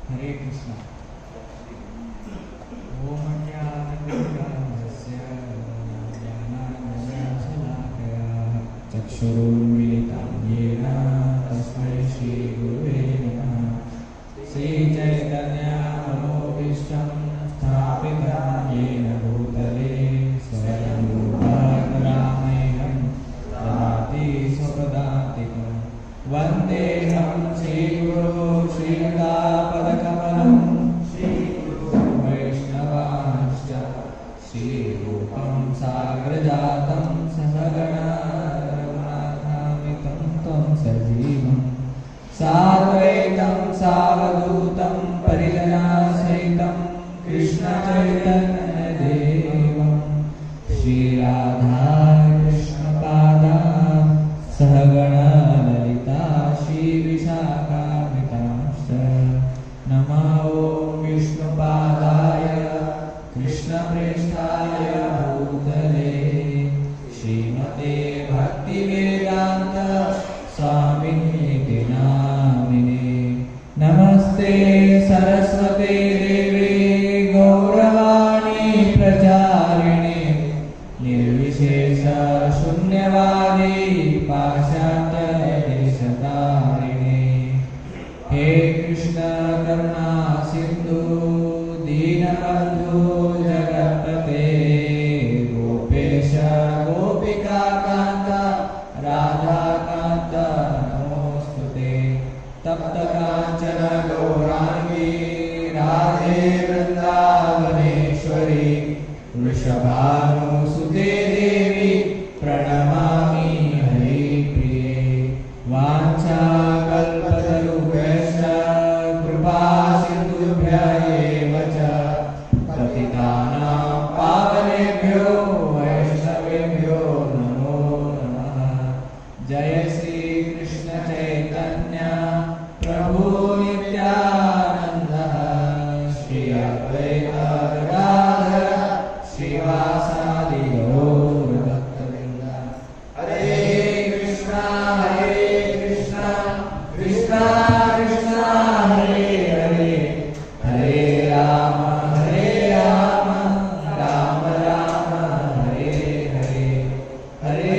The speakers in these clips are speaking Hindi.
हरे कृष्णा। ओम ज्ञानतिमिरान्धस्य ज्ञानाञ्जनशलाकया चक्षुरुन्मीलितं येन तस्मै श्रीगुरुवे नमः। श्रीचैतन्यमनोभीष्टं स्थापितं येन भूतले स्वयं रूपकरामयं ददाति स्वपदान्तिकं। वन्देऽहं श्रीगुरो श्रीयुतापदकमलं वैष्णवांश्च श्रीरूपं साग्रजातं सहगणा रघुनाथान्वितं तं सजीवं साद्वैतं सावधूतं परिजनसहितं कृष्णचैतन्यदेवं श्रीराधा कृष्णपादां सहगणा ललिता श्रीविशाखान्वितांश्च नमो विष्णुपादाय कृष्णप्रेष्ठाय भूतले श्रीमते भक्तिवेदान्त स्वामिनिति नामिने। नमस्ते सरस्वते देवे गौरवाणी प्रचारिणे निर्विशेष शून्यवादी पाश्चात्यदेशतारिणे। हे कृष्ण करुणा सिंधु दीनबंधु जगत्पते गोपेश गोपिका कांत राधा कांत नमोस्तुते। तप्त कांचन गौरांगी राधे वृंदावनेश्वरी वृषभानुसुते देवी प्रणमामि हरिप्रिये। वाञ्छाकल्पतरुभ्यश्च कृपा सिन्धुभ्य एव च पतितानां पावनेभ्यो वैष्णवेभ्यो नमो नमः। जय श्री कृष्ण चैतन्य प्रभु नित्यानंद श्री अद्वैत गदाधर श्रीवासादि गौर भक्तवृंद। हरे कृष्णा कृष्णा कृष्णा हरे हरे हरे राम राम राम हरे हरे। हरे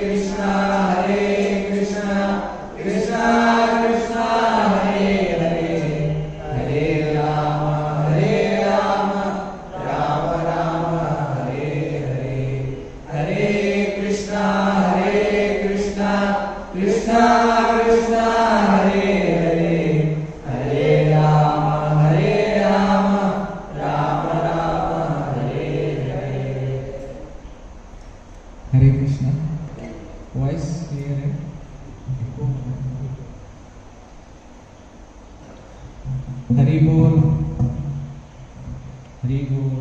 कृष्णा कृष्णा कृष्णा हरे हरे हरे राम राम राम हरे हरे। हरे कृष्णा कृष्णा कृष्णा हरे हरे हरे राम राम राम हरे हरे। हरे कृष्णा। वॉइस क्लियर है? हरि बोल हरि बोल।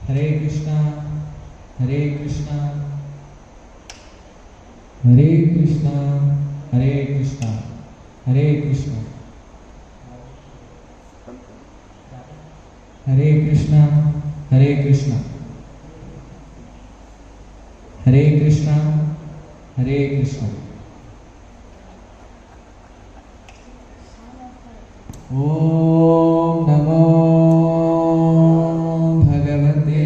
हरे कृष्णा कृष्णा हरे कृष्णा हरे कृष्णा हरे कृष्णा हरे कृष्णा हरे कृष्णा हरे कृष्णा। ओम नमो भगवते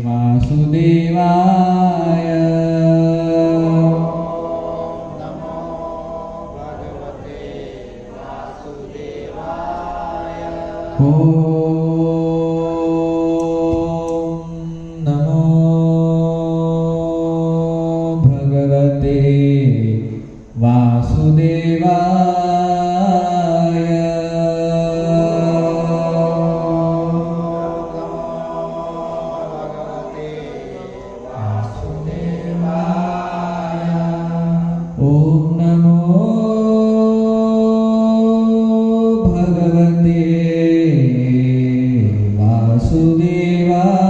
वासुदेवाय। ओम नमो भगवते वासुदेवाय। ओम नमो भगवते वासुदेवाय।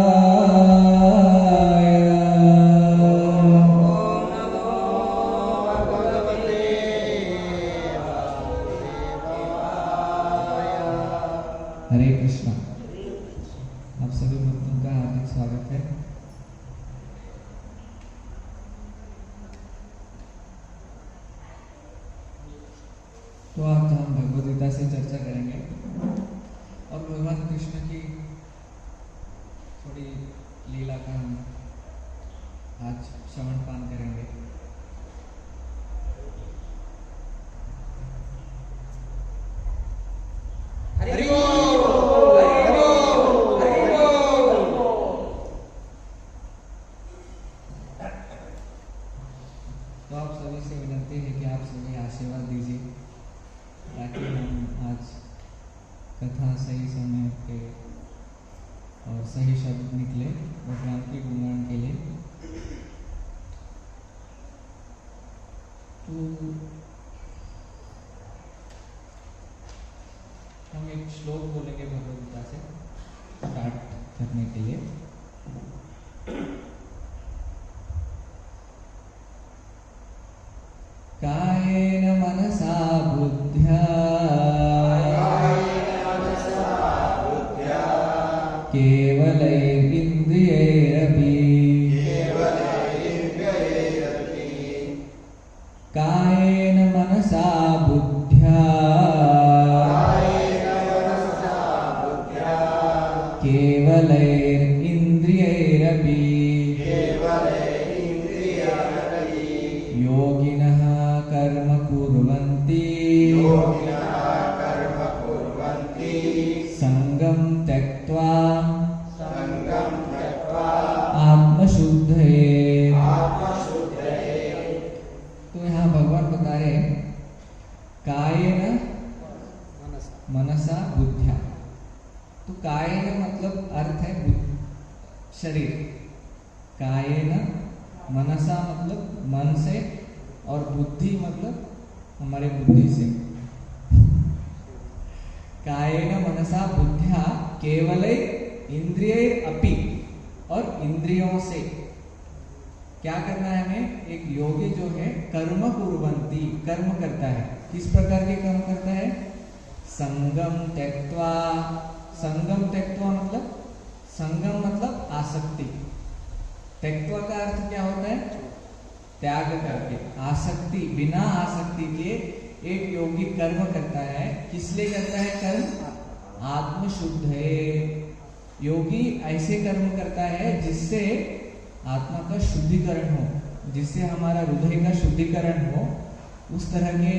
हरे कृष्णा। आप सभी भक्तों का हार्दिक स्वागत है। तो आज हम भगवद गीता से चर्चा करेंगे और भगवान कृष्ण की थोड़ी लीला का हम आज श्रवण पान करेंगे। हरि बोल, हरि बोल, हरि बोल। तो आप सभी से विनती है कि आप सभी आशीर्वाद दीजिए ताकि हम आज कथा सही समय पे और सही शब्द निकले भगवान के गुणगान के लिए। तो हम एक श्लोक बोलेंगे भगवद गीता से स्टार्ट करने के लिए। कायेन मनसा बुद्ध्या केवलैरिन्द्रियैरपि कायेन मनसा बुद्ध्या केवलैरिन्द्रियैरपि योगिनः कर्म कुर्वन्ति संगं त्यक्त्वा आत्मशुद्धये। तो यहाँ भगवान बता रहे कायेन मनसा बुद्ध्या। तो कायेन मतलब अर्थ है शरीर, कायेन मनसा मतलब मन से, और बुद्धि मतलब हमारे बुद्धि से। कायेन मनसा बुद्ध्या केवलै इंद्रियैरपि, और इंद्रियों से क्या करना है हमें। एक योगी जो है कर्म कुर्वन्ति, कर्म करता है। किस प्रकार के कर्म करता है। संगम त्यक्त्वा, संगम त्यक्त्वा मतलब संगम मतलब आसक्ति। त्यक्त्वा का अर्थ क्या होता है, त्याग करके। आसक्ति, बिना आसक्ति के एक योगी कर्म करता है। किस लिए करता है कर्म, आत्मशुद्ध है। योगी ऐसे कर्म करता है जिससे आत्मा का शुद्धिकरण हो, जिससे हमारा हृदय का शुद्धिकरण हो। उस तरह के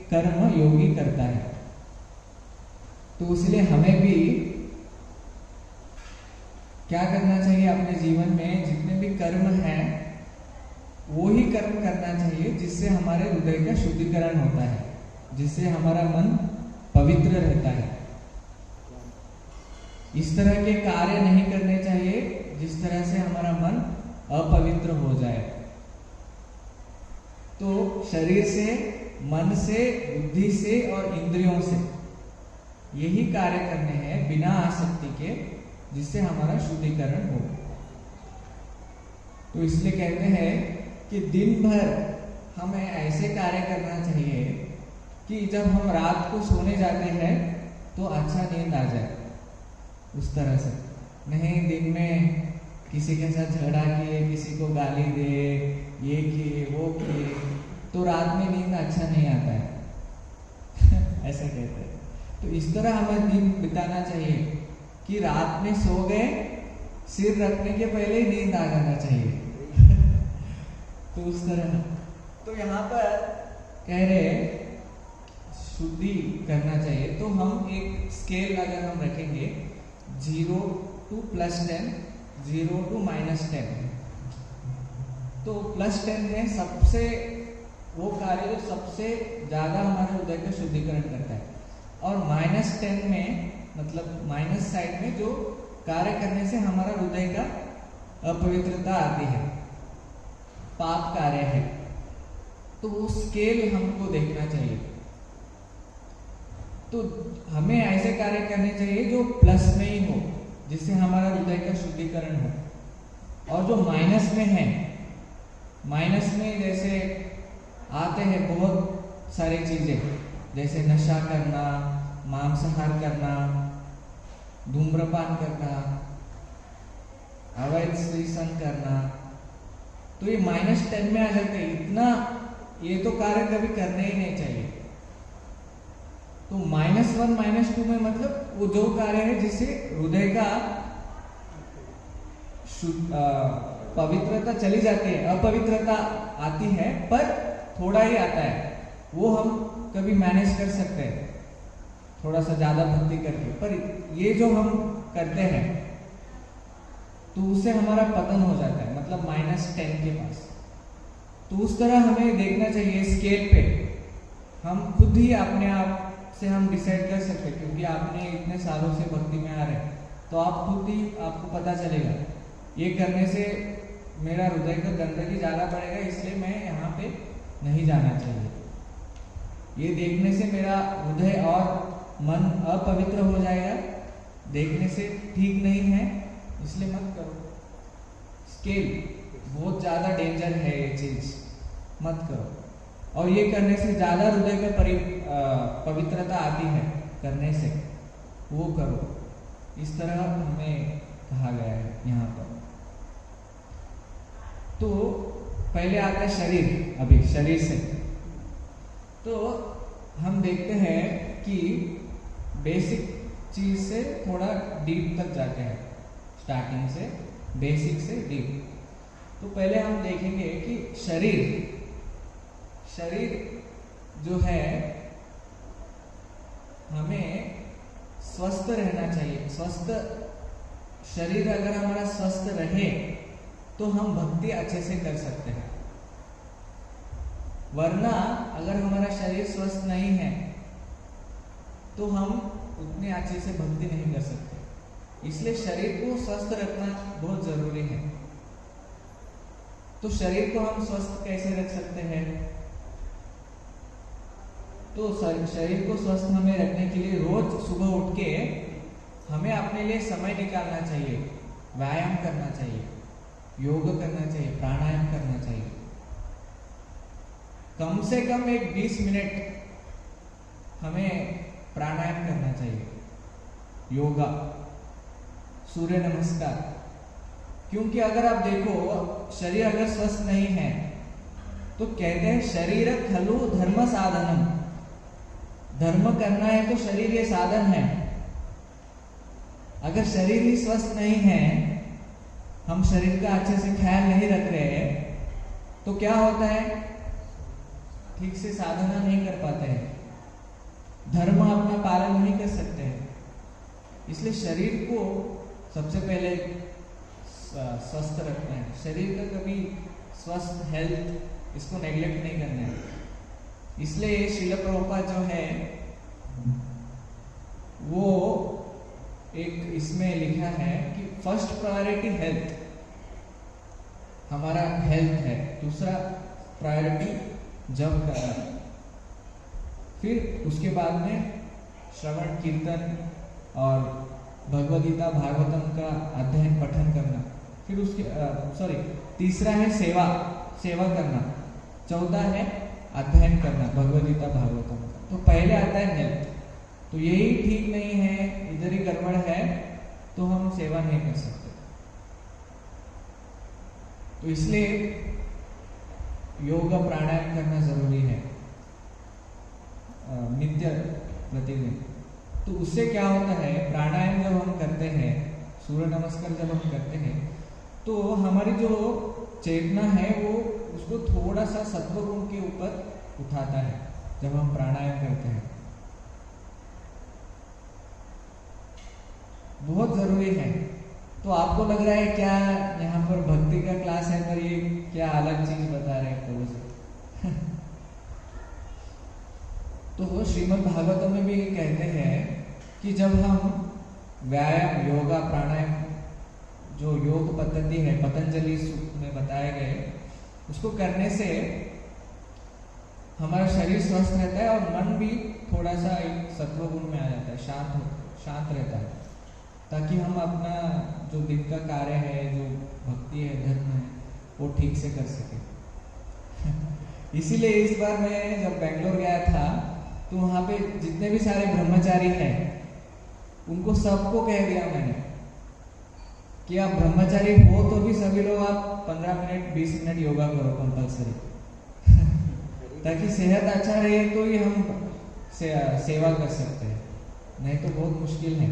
कर्म योगी करता है। तो इसलिए हमें भी क्या करना चाहिए अपने जीवन में, जितने भी कर्म हैं वो ही कर्म करना चाहिए जिससे हमारे हृदय का शुद्धिकरण होता है, जिससे हमारा मन पवित्र रहता है। इस तरह के कार्य नहीं करने चाहिए जिस तरह से हमारा मन अपवित्र हो जाए। तो शरीर से, मन से, बुद्धि से और इंद्रियों से यही कार्य करने हैं बिना आसक्ति के, जिससे हमारा शुद्धिकरण हो। तो इसलिए कहते हैं कि दिन भर हमें ऐसे कार्य करना चाहिए कि जब हम रात को सोने जाते हैं तो अच्छा नींद आ जाए। उस तरह से नहीं दिन में किसी के साथ झगड़ा किए, किसी को गाली दे, ये किए वो किए, तो रात में नींद अच्छा नहीं आता है। ऐसा कहते हैं। तो इस तरह हमें दिन बिताना चाहिए कि रात में सो गए, सिर रखने के पहले ही नींद आ जाना चाहिए। तो उस तरह। तो यहाँ पर कह रहे शुद्धि करना चाहिए। तो हम एक स्केल अगर हम रखेंगे 0 to +10, 0 to -10, तो +10 में सबसे वो कार्य जो सबसे ज्यादा हमारे हृदय का शुद्धिकरण करता है, और -10 में मतलब माइनस साइड में जो कार्य करने से हमारा हृदय का अपवित्रता आती है, पाप कार्य है। तो वो स्केल हमको देखना चाहिए। तो हमें ऐसे कार्य करने चाहिए जो प्लस में ही हो, जिससे हमारा हृदय का शुद्धिकरण हो। और जो माइनस में है, माइनस में जैसे आते हैं बहुत सारी चीजें, जैसे नशा करना, मांसाहार करना, धूम्रपान करना, अवैध स्त्रीसन करना, तो ये -10 में आ जाते हैं। इतना ये तो कार्य कभी करने ही नहीं चाहिए। तो -1 -2 में मतलब वो जो कार्य है जिससे हृदय का पवित्रता चली जाती है, अपवित्रता आती है, पर थोड़ा ही आता है, वो हम कभी मैनेज कर सकते हैं थोड़ा सा ज्यादा भक्ति करके। पर ये जो हम करते हैं तो उससे हमारा पतन हो जाता है, मतलब -10 के पास। तो उस तरह हमें देखना चाहिए स्केल पे। हम खुद ही अपने आप से हम डिसाइड कर सकते हैं, क्योंकि आपने इतने सालों से भक्ति में आ रहे हैं, तो आप खुद ही आपको पता चलेगा ये करने से मेरा हृदय का गंदगी ज्यादा बढ़ेगा, इसलिए मैं यहाँ पे नहीं जाना चाहिए। ये देखने से मेरा हृदय और मन अपवित्र हो जाएगा, देखने से ठीक नहीं है, इसलिए मत करो। स्केल बहुत ज्यादा डेंजर है, ये चीज मत करो। और ये करने से ज्यादा हृदय का पवित्रता आती है, करने से वो करो। इस तरह हमें कहा गया है यहाँ पर। तो पहले आता है शरीर। अभी शरीर से तो हम देखते हैं कि बेसिक चीज से थोड़ा डीप तक जाते हैं, स्टार्टिंग से बेसिक से डीप। तो पहले हम देखेंगे कि शरीर जो है हमें स्वस्थ रहना चाहिए। स्वस्थ शरीर अगर हमारा स्वस्थ रहे तो हम भक्ति अच्छे से कर सकते हैं, वरना अगर हमारा शरीर स्वस्थ नहीं है तो हम उतने अच्छे से भक्ति नहीं कर सकते। इसलिए शरीर को स्वस्थ रखना बहुत जरूरी है। तो शरीर को हम स्वस्थ कैसे रख सकते हैं? तो शरीर को स्वस्थ हमें रखने के लिए रोज सुबह उठ के हमें अपने लिए समय निकालना चाहिए, व्यायाम करना चाहिए, योग करना चाहिए, प्राणायाम करना चाहिए। कम से कम एक 20 मिनट हमें प्राणायाम करना चाहिए, योगा, सूर्य नमस्कार। क्योंकि अगर आप देखो शरीर अगर स्वस्थ नहीं है तो कहते हैं शरीर खलु धर्म साधनम। धर्म करना है तो शरीर ये साधन है। अगर शरीर ही स्वस्थ नहीं है, हम शरीर का अच्छे से ख्याल नहीं रख रहे हैं, तो क्या होता है? ठीक से साधना नहीं कर पाते हैं, धर्म अपना पालन नहीं कर सकते हैं। इसलिए शरीर को सबसे पहले स्वस्थ रखना है। शरीर का कभी स्वस्थ हेल्थ इसको नेग्लेक्ट नहीं करना है। इसलिए श्रील प्रभुपाद जो है वो एक इसमें लिखा है कि फर्स्ट प्रायोरिटी हेल्थ, हमारा हेल्थ है, दूसरा प्रायोरिटी जप करना, फिर उसके बाद में श्रवण कीर्तन और भगवद गीता भागवतम का अध्ययन पठन करना, फिर उसके तीसरा है सेवा करना, चौथा है अध्ययन करना भगवद गीता भागवतम का। तो पहले आता है हेल्थ। तो यही ठीक नहीं है, इधर ही गड़बड़ है, तो हम सेवा नहीं कर सकते। तो इसलिए योग प्राणायाम करना जरूरी है नित्य प्रतिदिन। तो उससे क्या होता है, प्राणायाम जब हम करते हैं, सूर्य नमस्कार जब हम करते हैं, तो हमारी जो चेतना है वो उसको थोड़ा सा सत्व गुण के ऊपर उठाता है जब हम प्राणायाम करते हैं। बहुत जरूरी है। तो आपको लग रहा है क्या यहाँ पर भक्ति का क्लास है, पर ये क्या अलग चीज बता रहे हैं प्रभु से। तो श्रीमद् भागवतम में भी कहते हैं कि जब हम व्यायाम, योगा, प्राणायाम, जो योग पद्धति है पतंजलि सूत्र में बताए गए, उसको करने से हमारा शरीर स्वस्थ रहता है और मन भी थोड़ा सा एक सत्व गुण में आ जाता है, शांत रहता है, ताकि हम अपना जो दिन का कार्य है, जो भक्ति है, धर्म है, वो ठीक से कर सके। इसीलिए इस बार मैं जब बेंगलोर गया था तो वहाँ पे जितने भी सारे ब्रह्मचारी हैं उनको सबको कह दिया मैंने कि आप ब्रह्मचारी हो तो भी सभी लोग आप 15 मिनट 20 मिनट योगा करो कंपल्सरी। ताकि सेहत अच्छा रहे तो ही हम सेवा कर सकते हैं, नहीं तो बहुत मुश्किल है।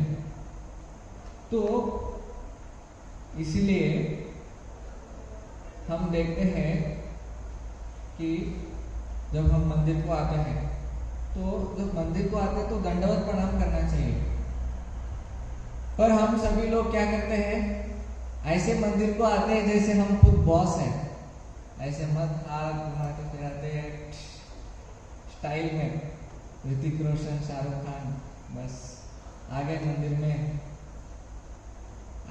तो इसीलिए हम देखते हैं कि जब हम मंदिर को आते हैं तो जब मंदिर को आते हैं तो दंडवत प्रणाम करना चाहिए। पर हम सभी लोग क्या करते हैं, ऐसे मंदिर को आते हैं जैसे हम खुद बॉस हैं, ऐसे मत हाथ घुमाते फिराते हैं स्टाइल में, ऋतिक रोशन, शाहरुख खान, बस आ गए मंदिर में,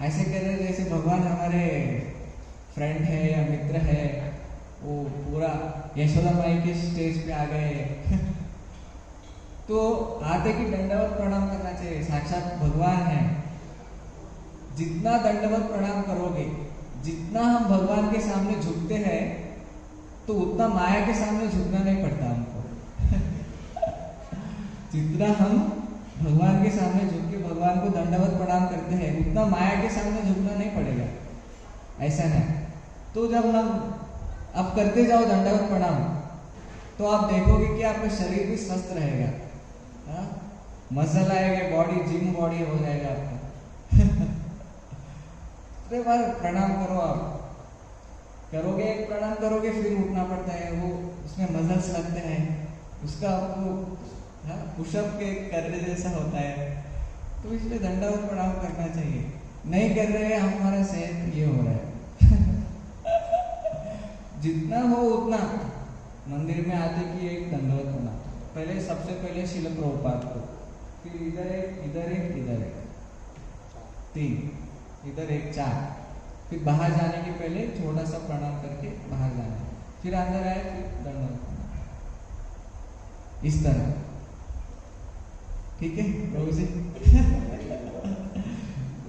ऐसे कर रहे जैसे भगवान हमारे फ्रेंड है या मित्र है, वो पूरा यशोदा माई के स्टेज पे आ गए तो आते कि दंडवत प्रणाम करना चाहिए, साक्षात भगवान है। जितना दंडवत प्रणाम करोगे, जितना हम भगवान के सामने झुकते हैं तो उतना माया के सामने झुकना नहीं पड़ता हमको जितना हम भगवान के सामने झुक के भगवान को दंडवत प्रणाम करते हैं उतना माया के सामने झुकना नहीं पड़ेगा, ऐसा है। तो जब हम अब करते जाओ दंडवत प्रणाम तो आप देखोगे कि आपका शरीर भी स्वस्थ रहेगा, मसल आएगा, बॉडी जिम बॉडी हो जाएगा आपका तो बार प्रणाम करो, आप करोगे, एक प्रणाम करोगे फिर उठना पड़ता है, वो उसमें मसल्स लगते हैं, उसका आपको पुशअप के करने जैसा होता है, तो इसलिए दंडवत प्रणाम करना चाहिए। नहीं कर रहे हैं, हमारा सेहत ये हो रहा है जितना हो उतना मंदिर में आते कि एक दंडवत होना, पहले सबसे पहले शिल प्रभुपाद को, फिर इधर एक, इधर एक, इधर एक, 3, इधर एक, 4, फिर बाहर जाने के पहले छोटा सा प्रणाम करके बाहर जाना, फिर अंदर आए, फिर दंडवत, इस तरह, ठीक है प्रभु जी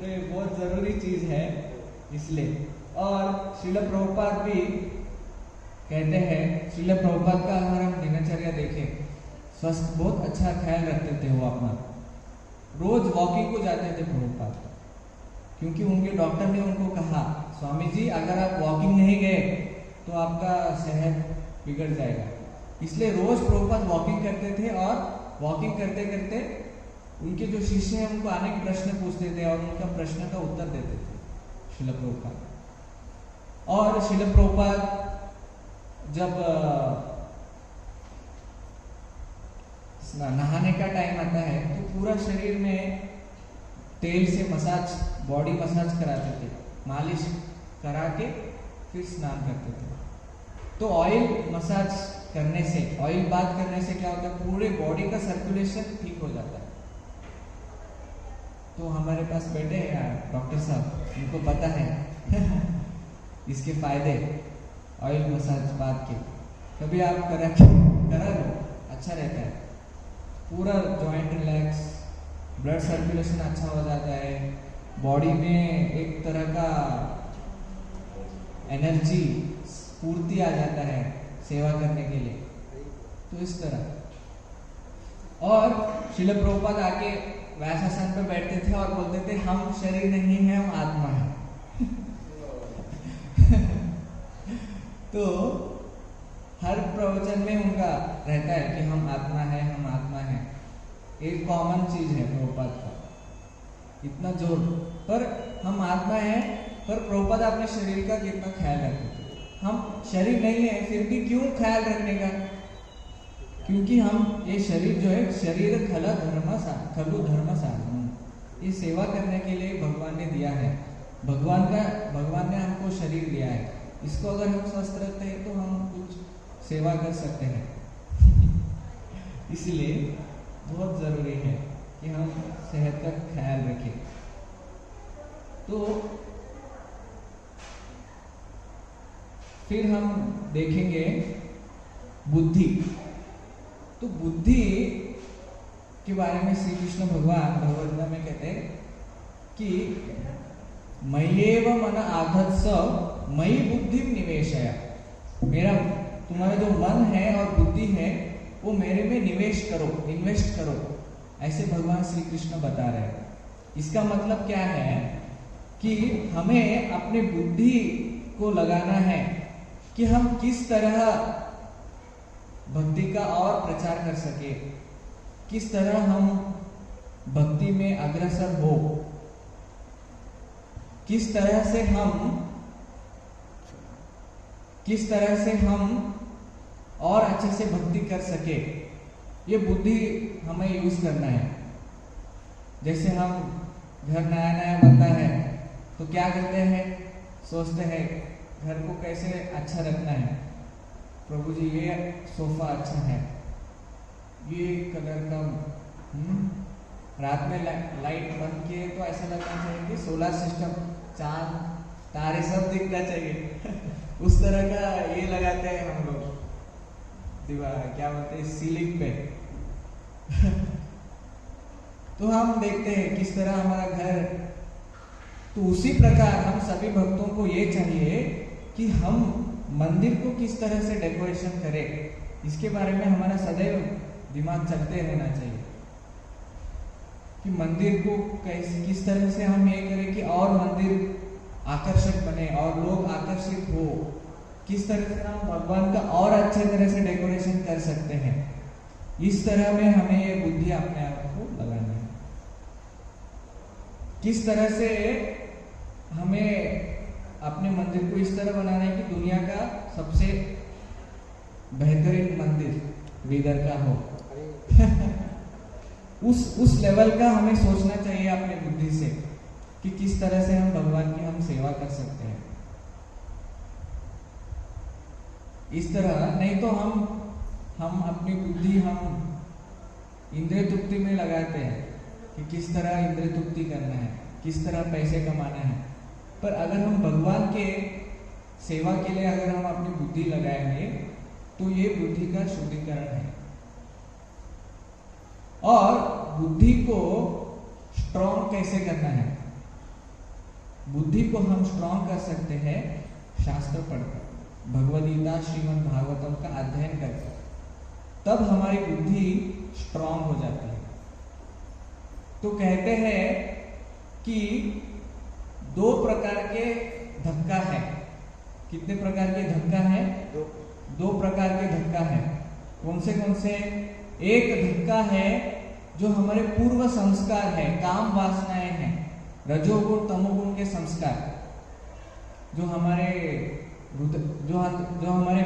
ये बहुत जरूरी चीज है इसलिए। और श्रील प्रभुपाद भी कहते हैं, श्रील प्रभुपाद का अगर हम दिनचर्या देखें, स्वस्थ बहुत अच्छा ख्याल रखते थे वो अपना, रोज वॉकिंग को जाते थे प्रभुपाद, क्योंकि उनके डॉक्टर ने उनको कहा, स्वामी जी अगर आप वॉकिंग नहीं गए तो आपका सेहत बिगड़ जाएगा, इसलिए रोज प्रभुपाद वॉकिंग करते थे और वॉकिंग करते करते उनके जो शिष्य हैं उनको अनेक प्रश्न पूछते थे और उनका प्रश्न का उत्तर देते थे श्रील प्रभुपाद। और श्रील प्रभुपाद जब नहाने का टाइम आता है तो पूरा शरीर में तेल से मसाज, बॉडी मसाज कराते थे, मालिश करा के फिर स्नान करते थे। तो ऑयल मसाज करने से, ऑयल बाथ करने से क्या होता है, पूरे बॉडी का सर्कुलेशन ठीक हो जाता है। तो हमारे पास बैठे हैं डॉक्टर साहब, उनको पता है इसके फायदे ऑयल मसाज बाथ के, कभी आप करा लो, अच्छा रहता है, पूरा जॉइंट रिलैक्स, ब्लड सर्कुलेशन अच्छा हो जाता है, बॉडी में एक तरह का एनर्जी, स्फूर्ति आ जाता है सेवा करने के लिए, तो इस तरह। और श्रील प्रभुपाद आके व्यासासन पे बैठते थे और बोलते थे, हम शरीर नहीं है, हम आत्मा है तो हर प्रवचन में उनका रहता है कि हम आत्मा है, हम आत्मा है, एक कॉमन चीज है प्रभुपाद का, इतना जोर, पर हम आत्मा है, पर प्रभुपाद अपने शरीर का कितना ख्याल रखते थे। हम शरीर नहीं है फिर भी क्यों ख्याल रखने का, क्योंकि हम ये शरीर जो है, शरीर खलु धर्म साधन, ये सेवा करने के लिए भगवान ने दिया है, भगवान ने हमको शरीर दिया है, इसको अगर हम स्वस्थ रखते हैं तो हम कुछ सेवा कर सकते हैं इसलिए बहुत जरूरी है कि हम सेहत का ख्याल रखें। तो फिर हम देखेंगे बुद्धि। तो बुद्धि के बारे में श्री कृष्ण भगवान भगवद गीता में कहते हैं कि मय्येव मन आधत्स मयि बुद्धि निवेशय, मेरा तुम्हारा जो मन है और बुद्धि है वो मेरे में निवेश करो, इन्वेस्ट करो, ऐसे भगवान श्री कृष्ण बता रहे हैं। इसका मतलब क्या है कि हमें अपनी बुद्धि को लगाना है कि हम किस तरह भक्ति का और प्रचार कर सके, किस तरह हम भक्ति में अग्रसर हो, किस तरह से हम और अच्छे से भक्ति कर सके, ये बुद्धि हमें यूज करना है। जैसे हम घर नया नया बनता है तो क्या करते हैं, सोचते हैं घर को कैसे अच्छा रखना है। प्रभु जी ये सोफा अच्छा है, ये कलर का रात में लाइट बंद किए तो ऐसा लगना चाहिए कि सोलर सिस्टम, चांद तारे सब दिखना चाहिए उस तरह का ये लगाते हैं हम लोग दीवार, क्या बोलते हैं, सीलिंग पे तो हम देखते हैं किस तरह हमारा घर। तो उसी प्रकार हम सभी भक्तों को ये चाहिए कि हम मंदिर को किस तरह से डेकोरेशन करें, इसके बारे में हमारा सदैव दिमाग चलते रहना चाहिए कि मंदिर को कैसे, किस तरह से हम ये करें कि और मंदिर आकर्षक बने और लोग आकर्षित हो, किस तरह से हम भगवान का और अच्छे तरह से डेकोरेशन कर सकते हैं। इस तरह में हमें ये बुद्धि अपने आप को लगाना है। किस तरह से हमें अपने मंदिर को इस तरह बनाना है कि दुनिया का सबसे बेहतरीन मंदिर बीदर का हो उस लेवल का हमें सोचना चाहिए अपने बुद्धि से कि किस तरह से हम भगवान की हम सेवा कर सकते हैं। इस तरह नहीं तो हम अपनी बुद्धि हम इंद्रिय तृप्ति में लगाते हैं कि किस तरह इंद्रिय तृप्ति करना है, किस तरह पैसे कमाना है। पर अगर हम भगवान के सेवा के लिए अगर हम अपनी बुद्धि लगाएंगे तो ये बुद्धि का शुद्धिकरण है। और बुद्धि को स्ट्रॉन्ग कैसे करना है, बुद्धि को हम स्ट्रॉन्ग कर सकते हैं शास्त्र पढ़कर, भगवद गीता श्रीमद् भागवतम का अध्ययन करके, तब हमारी बुद्धि स्ट्रॉन्ग हो जाती है। तो कहते हैं कि 2 प्रकार के धक्का है। कितने प्रकार के धक्का है? 2 प्रकार के धक्का है। कौन से? एक धक्का है जो हमारे पूर्व संस्कार है, काम वासनाएं हैं, रजोगुण तमोगुण के संस्कार, जो हमारे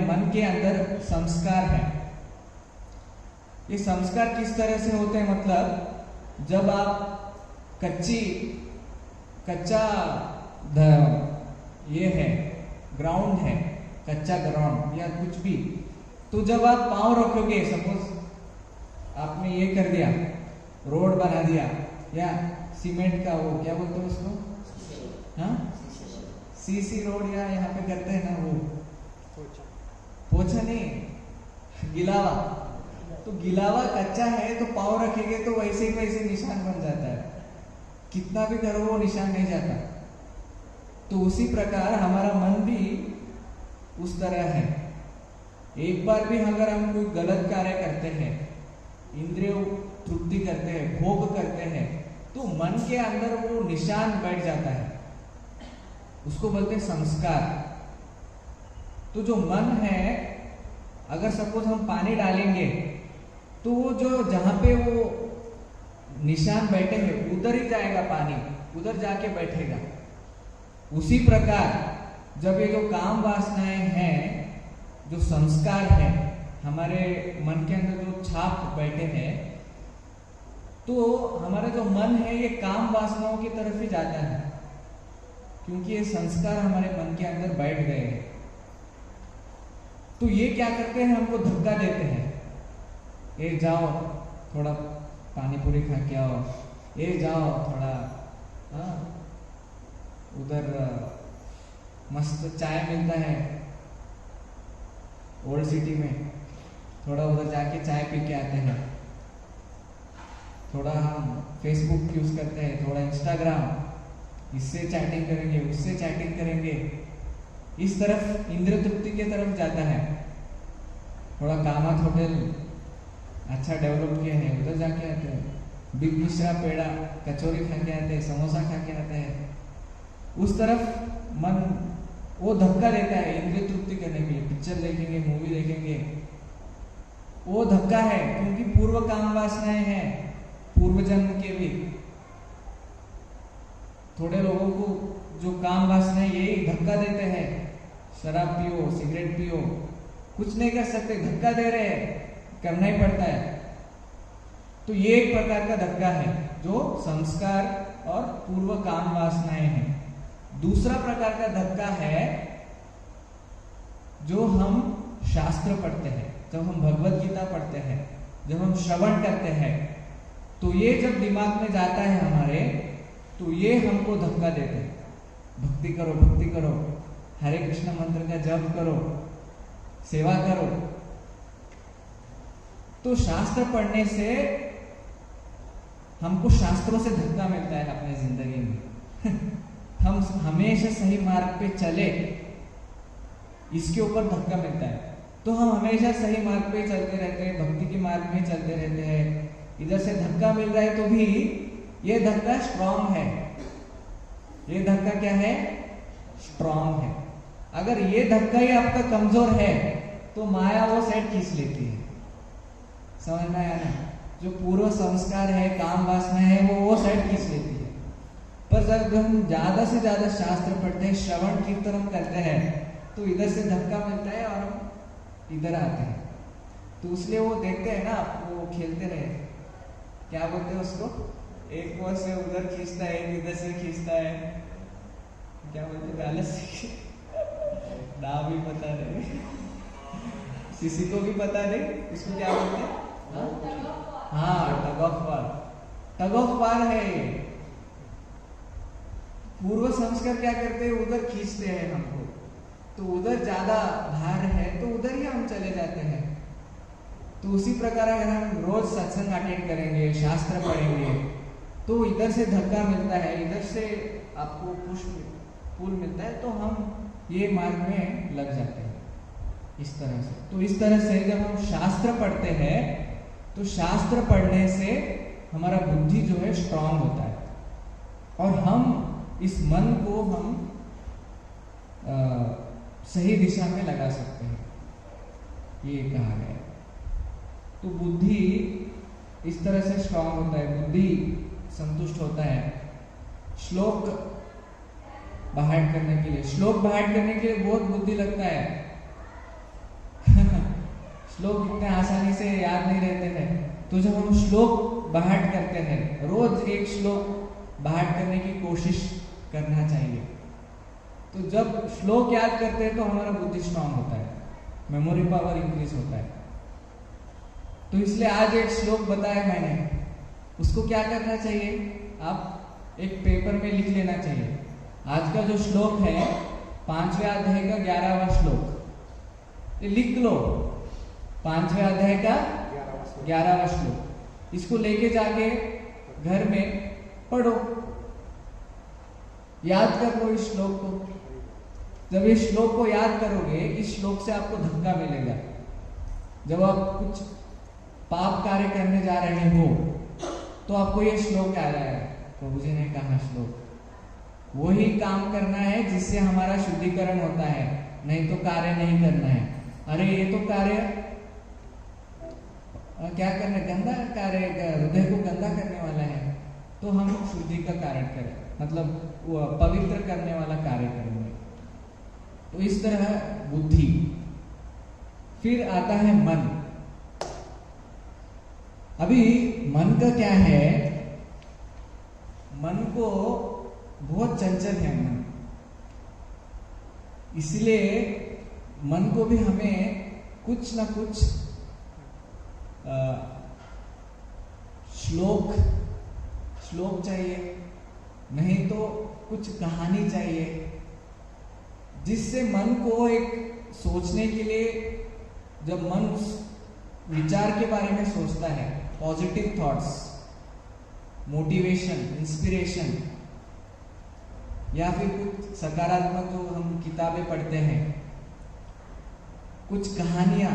मन के अंदर संस्कार है। ये संस्कार किस तरह से होते हैं, मतलब जब आप कच्चा ये है ग्राउंड है, कच्चा ग्राउंड या कुछ भी, तो जब आप पांव रखोगे, सपोज आपने ये कर दिया, रोड बना दिया या सीमेंट का वो क्या बोलते हैं उसको, हाँ सीसी रोड, या यहाँ पे करते हैं ना वो पोछा नहीं, गिलावा। तो गिलावा कच्चा है तो पाँव रखेंगे तो वैसे ही वैसे निशान बन जाता है, कितना भी करो वो निशान नहीं जाता। तो उसी प्रकार हमारा मन भी उस तरह है। एक बार भी अगर हम कोई गलत कार्य करते हैं, इंद्रिय तृप्ति करते हैं, भोग करते हैं, तो मन के अंदर वो निशान बैठ जाता है, उसको बोलते हैं संस्कार। तो जो मन है, अगर सपोज हम पानी डालेंगे तो वो जो जहां पे वो निशान बैठे हैं उधर ही जाएगा पानी, उधर जाके बैठेगा। उसी प्रकार जब ये जो काम वासनाएं हैं, जो संस्कार है हमारे मन के अंदर जो छाप बैठे हैं, तो हमारा जो मन है ये काम वासनाओं की तरफ ही जाता है, क्योंकि ये संस्कार हमारे मन के अंदर बैठ गए हैं। तो ये क्या करते हैं, हमको धक्का देते हैं, ये जाओ थोड़ा पानी पूरी खा के आओ, ये जाओ थोड़ा उधर मस्त चाय मिलता है ओल्ड सिटी में, थोड़ा उधर जाके चाय पी के आते हैं। थोड़ा हम फेसबुक यूज करते हैं, थोड़ा इंस्टाग्राम, इससे चैटिंग करेंगे, उससे चैटिंग करेंगे। इस तरफ इंद्रिय तृप्ति की तरफ जाता है। थोड़ा कामत होटल अच्छा डेवलप किया है, उधर जाके आते हैं। बिग मिश्रा पेड़ा कचौरी खा के आते हैं, समोसा खा के आते हैं। उस तरफ मन वो धक्का देता है इंद्रिय तृप्ति करने के लिए। पिक्चर देखेंगे, मूवी देखेंगे, वो धक्का है, क्योंकि पूर्व काम वासनाएं हैं, पूर्व जन्म के भी। थोड़े लोगों को जो काम वासनाएं यही धक्का देते हैं, शराब पियो, सिगरेट पियो, कुछ नहीं कर सकते, धक्का दे रहे हैं, करना ही पड़ता है। तो ये एक प्रकार का धक्का है जो संस्कार और पूर्व काम वासनाएं हैं। दूसरा प्रकार का धक्का है जो हम शास्त्र पढ़ते हैं, जब हम भगवत गीता पढ़ते हैं, जब हम श्रवण करते हैं, तो ये जब दिमाग में जाता है हमारे, तो ये हमको धक्का देते हैं। भक्ति करो, भक्ति करो, हरे कृष्ण मंत्र का जप करो, सेवा करो। तो शास्त्र पढ़ने से हमको शास्त्रों से धक्का मिलता है अपने जिंदगी में हम हमेशा सही मार्ग पे चले, इसके ऊपर धक्का मिलता है। तो हम हमेशा सही मार्ग पे चलते रहते हैं, भक्ति के मार्ग में चलते रहते हैं। इधर से धक्का मिल रहा है तो भी ये धक्का स्ट्रांग है। ये धक्का क्या है? स्ट्रांग है। अगर ये धक्का ही आपका कमजोर है तो माया वो साइड खींच लेती है। समझ में आया ना? जो पूर्व संस्कार है, काम वासना है, वो साइड खींच लेती है। पर जब हम ज्यादा से ज्यादा शास्त्र पढ़ते हैं, श्रवण कीर्तन करते हैं, तो इधर से धक्का मिलता है और हम इधर आते हैं। तो इसलिए वो देखते हैं ना, वो खेलते रहे, क्या बोलते हैं उसको, एक वो से उधर खींचता है, एक इधर से खींचता है, क्या बोलते हैं, बैलेंस नाम भी पता नहीं, किसी को भी पता नहीं, इसको क्या बोलते हैं? हाँ, tug of war. Tug of war है ये। पूर्व संस्कार क्या करते हैं? उधर खींचते हैं हमको, तो उधर ज्यादा भार है तो उधर ही हम चले जाते हैं। तो उसी प्रकार अगर हम रोज सत्संग अटेंड करेंगे, शास्त्र पढ़ेंगे, तो इधर से धक्का मिलता है, इधर से आपको पुल मिलता है, तो हम ये मार्ग में लग जाते हैं इस तरह से। तो इस तरह से जब हम शास्त्र पढ़ते हैं, तो शास्त्र पढ़ने से हमारा बुद्धि जो है स्ट्रांग होता है, और हम इस मन को हम सही दिशा में लगा सकते हैं, ये कहा गया है। तो बुद्धि इस तरह से स्ट्रांग होता है, बुद्धि संतुष्ट होता है। श्लोक बाहर करने के लिए, श्लोक बाहर करने के लिए बहुत बुद्धि लगता है श्लोक इतने आसानी से याद नहीं रहते हैं। तो जब हम श्लोक बाहर करते हैं, रोज एक श्लोक बाहर करने की कोशिश करना चाहिए। तो जब श्लोक याद करते हैं तो हमारा बुद्धि स्ट्रांग होता है, मेमोरी पावर इंक्रीज होता है। तो इसलिए आज एक श्लोक बताया मैंने, उसको क्या करना चाहिए? आप एक पेपर में लिख लेना चाहिए। आज का जो श्लोक है 5वें अध्याय का 11वां श्लोक, ये लिख लो। 5वें अध्याय का 11वां श्लोक, इसको लेके जाके घर में पढ़ो, याद कर लो इस श्लोक को। जब इस श्लोक को याद करोगे, इस श्लोक से आपको धक्का मिलेगा। जब आप कुछ पाप कार्य करने जा रहे हो तो आपको ये श्लोक याद आएगा, प्रभु जी ने कहा श्लोक, वही काम करना है जिससे हमारा शुद्धिकरण होता है, नहीं तो कार्य नहीं करना है। अरे ये तो कार्य क्या करना, गंदा कार्य, हृदय को गंदा करने वाला है, तो हम शुद्धि का कारण करें, मतलब वो पवित्र करने वाला कार्य करेंगे। तो इस तरह बुद्धि। फिर आता है मन। अभी मन का क्या है? मन को बहुत चंचल है मन, इसलिए मन को भी हमें कुछ ना कुछ श्लोक चाहिए, नहीं तो कुछ कहानी चाहिए, जिससे मन को एक सोचने के लिए, जब मन उस विचार के बारे में सोचता है, पॉजिटिव थॉट्स, मोटिवेशन, इंस्पिरेशन, या फिर कुछ सकारात्मक जो हम किताबें पढ़ते हैं, कुछ कहानियां,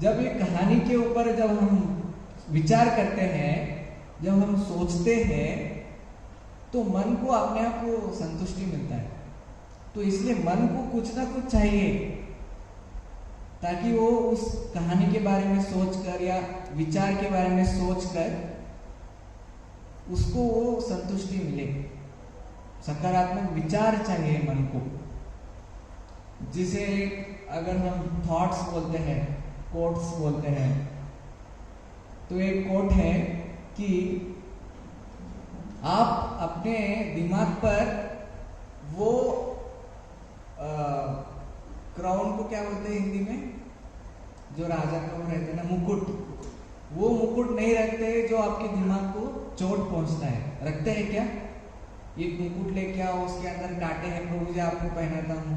जब ये कहानी के ऊपर जब हम विचार करते हैं, जब हम सोचते हैं, तो मन को अपने आप को संतुष्टि मिलता है। तो इसलिए मन को कुछ ना कुछ चाहिए, ताकि वो उस कहानी के बारे में सोचकर या विचार के बारे में सोचकर उसको वो संतुष्टि मिले। सकारात्मक विचार चाहिए मन को, जिसे अगर हम थॉट्स बोलते हैं, कोट्स बोलते हैं, तो एक कोट है कि आप अपने दिमाग पर वो क्राउन को क्या बोलते हैं हिंदी में, जो राजा का वो रहते हैं ना, मुकुट, वो मुकुट नहीं रखते जो आपके दिमाग को चोट पहुंचता है। रखते हैं क्या? एक मुकुट लेके आओ, उसके अंदर कांटे हैं, प्रभु जी आपको पहनाता हूँ,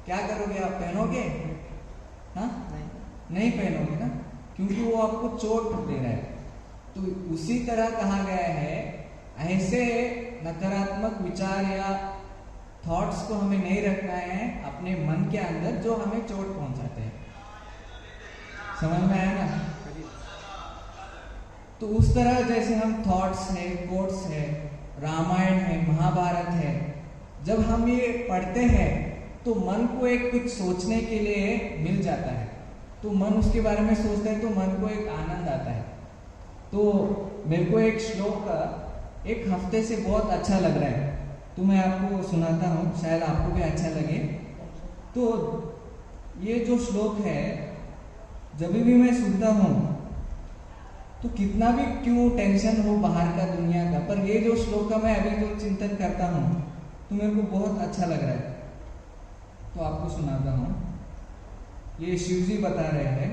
क्या करोगे आप? पहनोगे? हाँ, नहीं पहनोगे ना, क्योंकि वो आपको चोट दे रहा है। तो उसी तरह कहा गया है, ऐसे नकारात्मक विचार या थॉट्स को हमें नहीं रखना है अपने मन के अंदर जो हमें चोट पहुंचाते हैं। समझ में आया ना? तो उस तरह जैसे हम थॉट्स है, कोट्स है, रामायण है, महाभारत है, जब हम ये पढ़ते हैं तो मन को एक कुछ सोचने के लिए मिल जाता है, तो मन उसके बारे में सोचता है तो मन को एक आनंद आता है। तो मेरे को एक श्लोक एक हफ्ते से बहुत अच्छा लग रहा है, तो मैं आपको सुनाता हूँ, शायद आपको भी अच्छा लगे। तो ये जो श्लोक है, जब भी मैं सुनता हूँ तो कितना भी क्यों टेंशन हो बाहर का, दुनिया का, पर ये जो श्लोक का मैं अभी जो चिंतन करता हूँ तो मेरे को बहुत अच्छा लग रहा है, तो आपको सुनाता हूँ। ये शिव जी बता रहे हैं,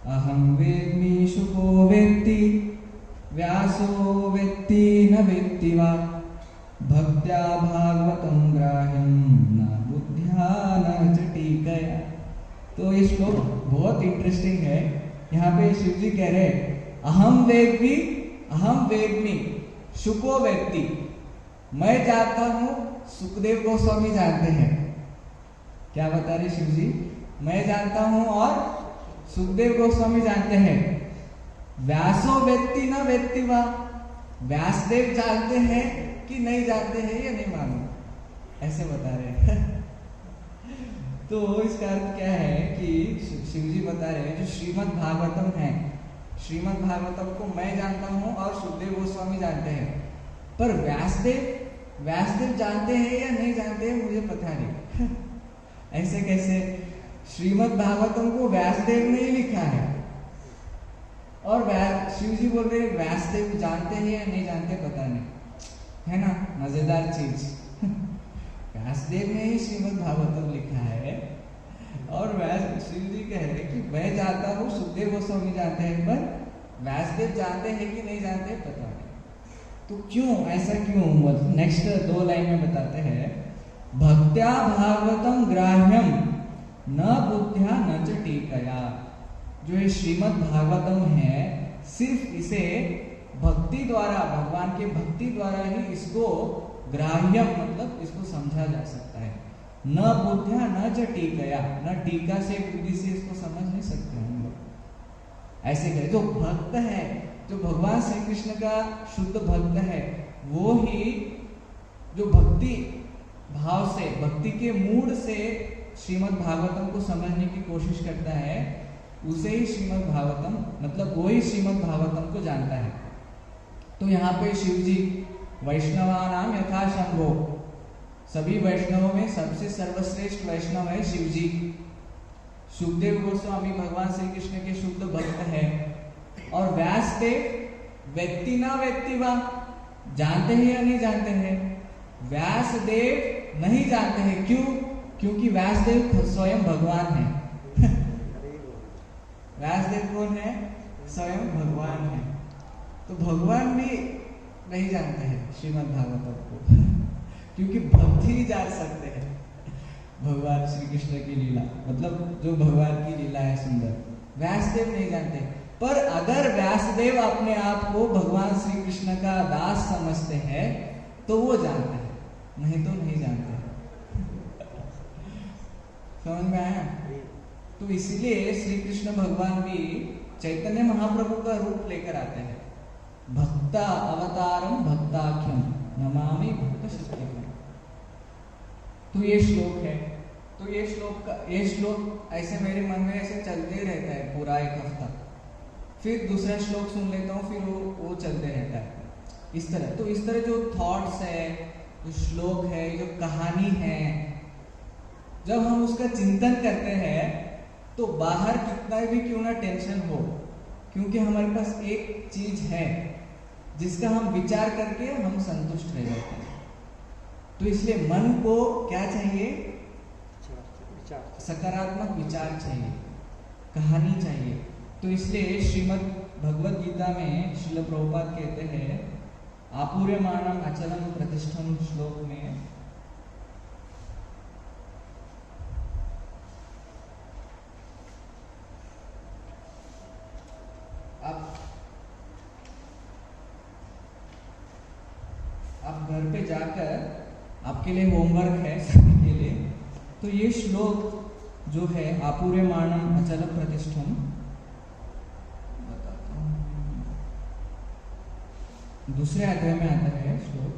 अहम वेद्मि शुको वेत्ति व्यासो वेत्ति न वेत्ति वा भक्त्या भागवतं ग्राह्यं न बुद्ध्या न च टीकया। तो ये श्लोक बहुत इंटरेस्टिंग है। यहाँ पे शिव जी कह रहे हैं, अहम वेद्मि शुको वेत्ति, मैं जानता हूँ, सुखदेव गोस्वामी जानते हैं। क्या बता रहे शिव जी? मैं जानता हूँ और सुखदेव गोस्वामी जानते हैं। व्यासो वेत्ति न वेत्ति वा, व्यासदेव जानते हैं कि नहीं जानते हैं या नहीं मालूम, ऐसे बता रहे हैं। तो इसका अर्थ क्या है कि शिव जी बता रहे हैं, जो श्रीमद् भागवतम है, श्रीमद् भागवतम को मैं जानता हूँ और सुखदेव गोस्वामी जानते हैं, पर व्यासदेव जानते हैं या नहीं जानते हैं मुझे पता नहीं। ऐसे कैसे? श्रीमद् भागवतम को व्यासदेव ने ही लिखा है और शिव जी बोल रहे व्यासदेव जानते हैं या नहीं जानते पता नहीं, है ना? मजेदार चीज। व्यासदेव ने ही श्रीमद् भागवतम लिखा है और शिव जी कह रहे कि मैं जानता हूँ, सुखदेव गोस्वामी जानते हैं, पर व्यासदेव जानते हैं कि नहीं जानते पता नहीं। तो क्यों ऐसा क्यों? नेक्स्ट 2 लाइन में बताते हैं, भक्त्या भागवतम ग्राह्यम न बुद्ध्या न च टीकया। जो ये श्रीमद् भागवतम है, सिर्फ इसे भक्ति द्वारा, भगवान के भक्ति द्वारा ही इसको ग्राह्यम मतलब इसको समझा जा सकता है। न बुद्ध्या न च टीकया, न टीका से, बुद्धि से इसको समझ नहीं सकते हम लोग। ऐसे करें, जो भक्त है, जो भगवान श्री कृष्ण का शुद्ध भक्त है, वो ही जो भक्ति भाव से, भक्ति के मूड से श्रीमद् भागवतम को समझने की कोशिश करता है, उसे ही श्रीमद् भागवतम मतलब वो ही श्रीमद् भागवतम को जानता है। तो यहाँ पे शिव जी वैष्णवानाम यथा शंभो, सभी वैष्णवों में सबसे सर्वश्रेष्ठ वैष्णव है शिव जी। सुखदेव गोस्वामी भगवान श्री कृष्ण के शुद्ध भक्त है और व्यासदेव व्यक्ति ना व्यक्ति वा, जानते हैं या नहीं जानते हैं? व्यासदेव नहीं जानते हैं। क्यों? क्योंकि व्यासदेव स्वयं भगवान है। व्यासदेव कौन है? स्वयं भगवान है। तो भगवान भी नहीं जानते हैं श्रीमद् भागवतम को, क्योंकि भक्त ही जान सकते हैं भगवान श्री कृष्ण की लीला, मतलब जो भगवान की लीला है सुंदर, व्यासदेव नहीं जानते। पर अगर व्यासदेव अपने आप को भगवान श्री कृष्ण का दास समझते हैं तो वो जानते हैं, नहीं तो नहीं जानते। समझ में आया? तो इसीलिए श्री कृष्ण भगवान भी चैतन्य महाप्रभु का रूप लेकर आते हैं। भक्ता अवतारम भक्ताख्यम नमामि भक्त शक्तिकम। तो ये श्लोक है। तो तो ये श्लोक ऐसे मेरे मन में ऐसे चलते ही रहता है पूरा एक हफ्ता। फिर दूसरा श्लोक सुन लेता हूँ, फिर वो चलते रहता है इस तरह। तो इस तरह जो थॉट्स है, जो श्लोक है, जो कहानी है, जब हम उसका चिंतन करते हैं तो बाहर कितना भी क्यों ना टेंशन हो, क्योंकि हमारे पास एक चीज है जिसका हम विचार करके हम संतुष्ट रह जाते हैं। तो इसलिए मन को क्या चाहिए? सकारात्मक विचार चाहिए, कहानी चाहिए। तो इसलिए श्रीमद् भगवद गीता में श्रील प्रभुपाद कहते हैं आपूर्यमाणम अचलम प्रतिष्ठम श्लोक में, आप घर पे जाकर, आपके लिए होमवर्क है सभी के लिए, तो ये श्लोक जो है आपूर्यमाणम अचल प्रतिष्ठम, बताता हूँ, दूसरे अध्याय में आता है श्लोक।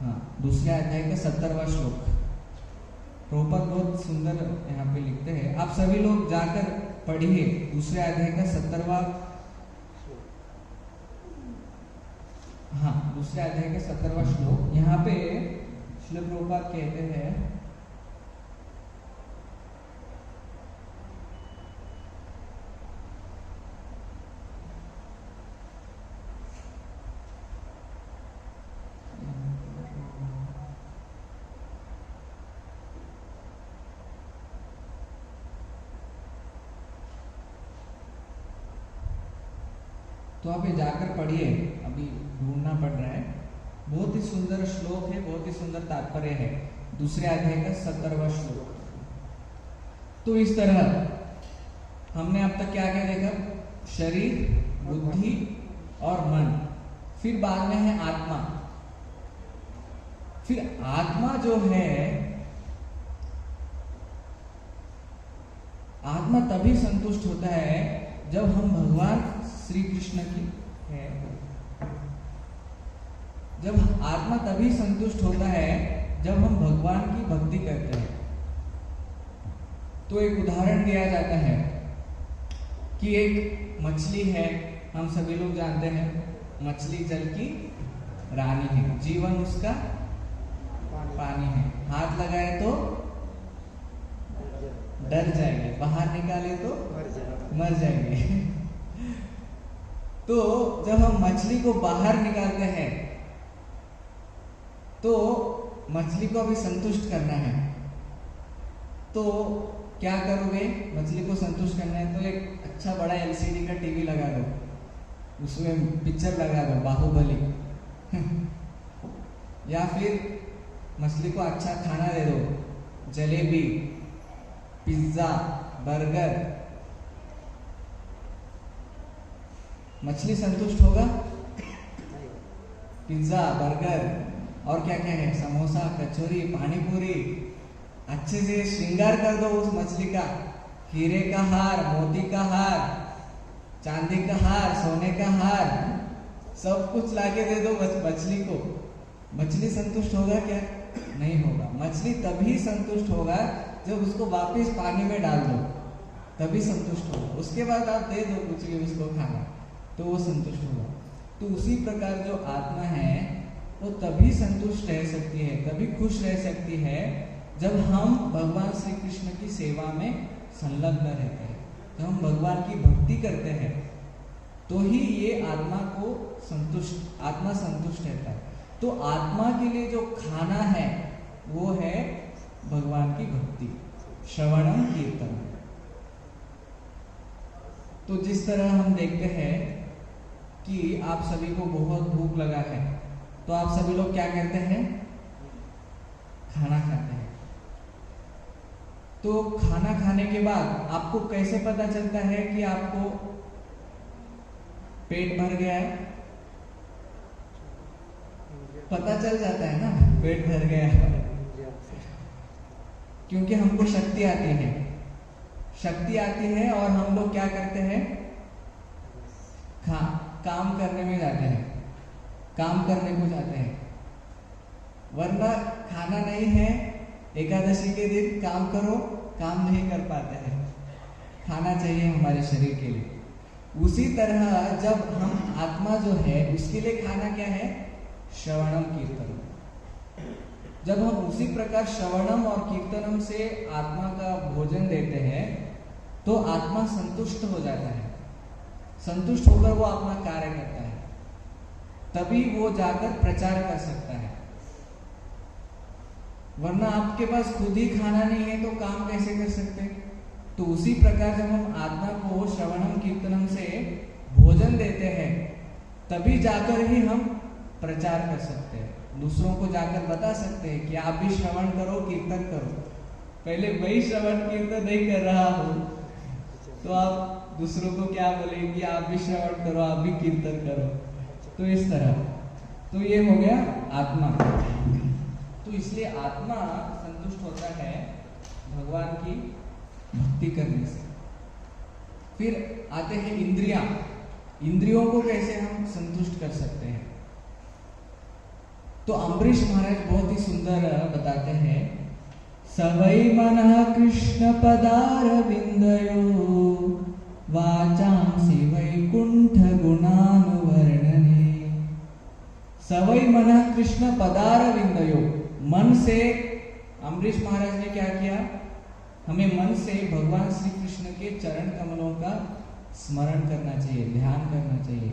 हाँ, दूसरे अध्याय का 70वां श्लोक। प्रभुपाद बहुत सुंदर यहाँ पे लिखते हैं, आप सभी लोग जाकर पढ़िए दूसरे अध्याय का 70वां, हाँ दूसरे अध्याय का 70वां श्लोक। यहाँ पे श्रील प्रभुपाद कहते हैं तो आप ये जाकर पढ़िए, अभी ढूंढना पड़ रहा है। बहुत ही सुंदर श्लोक है, बहुत ही सुंदर तात्पर्य है, दूसरे अध्याय का 70वां श्लोक। तो इस तरह हमने अब तक क्या क्या देखा? शरीर, बुद्धि और मन, फिर बाद में है आत्मा। फिर आत्मा जो है, आत्मा तभी संतुष्ट होता है जब हम भगवान श्री कृष्ण की है, जब आत्मा तभी संतुष्ट होता है जब हम भगवान की भक्ति करते हैं। तो एक उदाहरण दिया जाता है कि एक मछली है, हम सभी लोग जानते हैं मछली जल की रानी है, जीवन उसका पानी है, हाथ लगाए तो डर जाएंगे, बाहर निकाले तो मर जाएंगे। तो जब हम मछली को बाहर निकालते हैं तो मछली को अभी संतुष्ट करना है, तो क्या करोगे? मछली को संतुष्ट करना है तो एक अच्छा बड़ा LCD का टीवी लगा दो, उसमें पिक्चर लगा दो बाहुबली या फिर मछली को अच्छा खाना दे दो, जलेबी, पिज्जा, बर्गर। मछली संतुष्ट होगा? पिज्जा, बर्गर और क्या क्या है, समोसा, कचौरी, पानी पूरी, अच्छे से श्रृंगार कर दो उस मछली का, हीरे का हार, मोती का हार, चांदी का हार, सोने का हार, सब कुछ लाके दे दो मछली को। मछली संतुष्ट होगा क्या? नहीं होगा। मछली तभी संतुष्ट होगा जब उसको वापस पानी में डाल दो, तभी संतुष्ट होगा। उसके बाद आप दे दो कुछ भी उसको खाना, तो वो संतुष्ट होगा। तो उसी प्रकार जो आत्मा है वो तभी संतुष्ट रह सकती है, तभी खुश रह सकती है जब हम भगवान श्री कृष्ण की सेवा में संलग्न रहते हैं, जब हम भगवान की भक्ति करते हैं, तो ही ये आत्मा को आत्मा संतुष्ट रहता है। तो आत्मा के लिए जो खाना है वो है भगवान की भक्ति, श्रवणम कीर्तन। तो जिस तरह हम देखते हैं कि आप सभी को बहुत भूख लगा है, तो आप सभी लोग क्या करते हैं? खाना खाते हैं। तो खाना खाने के बाद आपको कैसे पता चलता है कि आपको पेट भर गया है? पता चल जाता है ना, पेट भर गया है, क्योंकि हमको शक्ति आती है। शक्ति आती है और हम लोग क्या करते हैं? काम करने में जाते हैं, काम करने को जाते हैं, वरना खाना नहीं है, एकादशी के दिन काम करो, काम नहीं कर पाते हैं, खाना चाहिए हमारे शरीर के लिए। उसी तरह जब हम आत्मा जो है उसके लिए खाना क्या है? श्रवणम कीर्तनम। जब हम उसी प्रकार श्रवणम और कीर्तनम से आत्मा का भोजन देते हैं तो आत्मा संतुष्ट हो जाता है, संतुष्ट होकर वो अपना कार्य करता है, तभी वो जाकर प्रचार कर सकता है। वरना आपके पास खुद ही खाना नहीं है तो काम कैसे कर सकते? तो उसी प्रकार जब हम आत्मा को श्रवणम कीर्तनम से भोजन देते हैं तभी जाकर ही हम प्रचार कर सकते हैं, दूसरों को जाकर बता सकते हैं कि आप भी श्रवण करो, कीर्तन करो। पहले वही श्रवण कीर्तन नहीं कर रहा हूं तो आप दूसरों को क्या बोलेंगे? आप भी श्रवण करो, आप भी कीर्तन करो। तो इस तरह, तो ये हो गया आत्मा। तो इसलिए आत्मा संतुष्ट होता है भगवान की भक्ति करने से। फिर आते हैं इंद्रियां। इंद्रियों को कैसे हम संतुष्ट कर सकते हैं? तो अम्बरीश महाराज बहुत ही सुंदर बताते हैं, सवै मनः कृष्ण पदारविंदयो वाचांसि वैकुंठ गुणानुवर्णने। सवै मनः कृष्ण पदारविंदयो, मन से अम्बरीश महाराज ने क्या किया? हमें मन से भगवान श्री कृष्ण के चरण कमलों का स्मरण करना चाहिए, ध्यान करना चाहिए।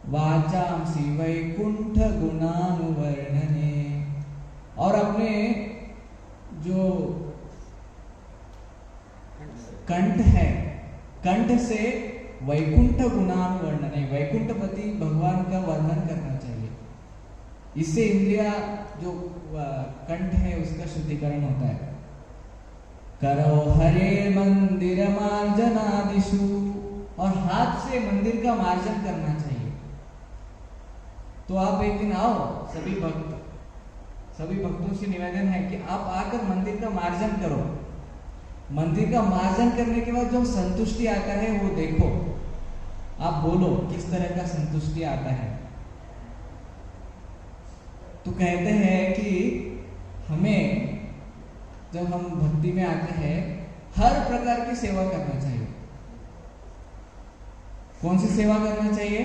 वाचांसि वैकुंठ गुणानुवर्णने, और अपने जो कंठ है, कंठ से वैकुंठ गुणानुवर्णने, वैकुंठपति भगवान का वर्णन करना चाहिए। इससे इंद्रिया जो कंठ है उसका शुद्धिकरण होता है। करो हरे मंदिर मार्जनादिषु, और हाथ से मंदिर का मार्जन करना चाहिए। तो आप एक दिन आओ, सभी भक्तों से निवेदन है कि आप आकर मंदिर का मार्जन करो। मंदिर का मार्जन करने के बाद जो संतुष्टि आता है वो देखो, आप बोलो किस तरह का संतुष्टि आता है। तो कहते हैं कि हमें जब हम भक्ति में आते हैं हर प्रकार की सेवा करना चाहिए। कौन सी सेवा करना चाहिए?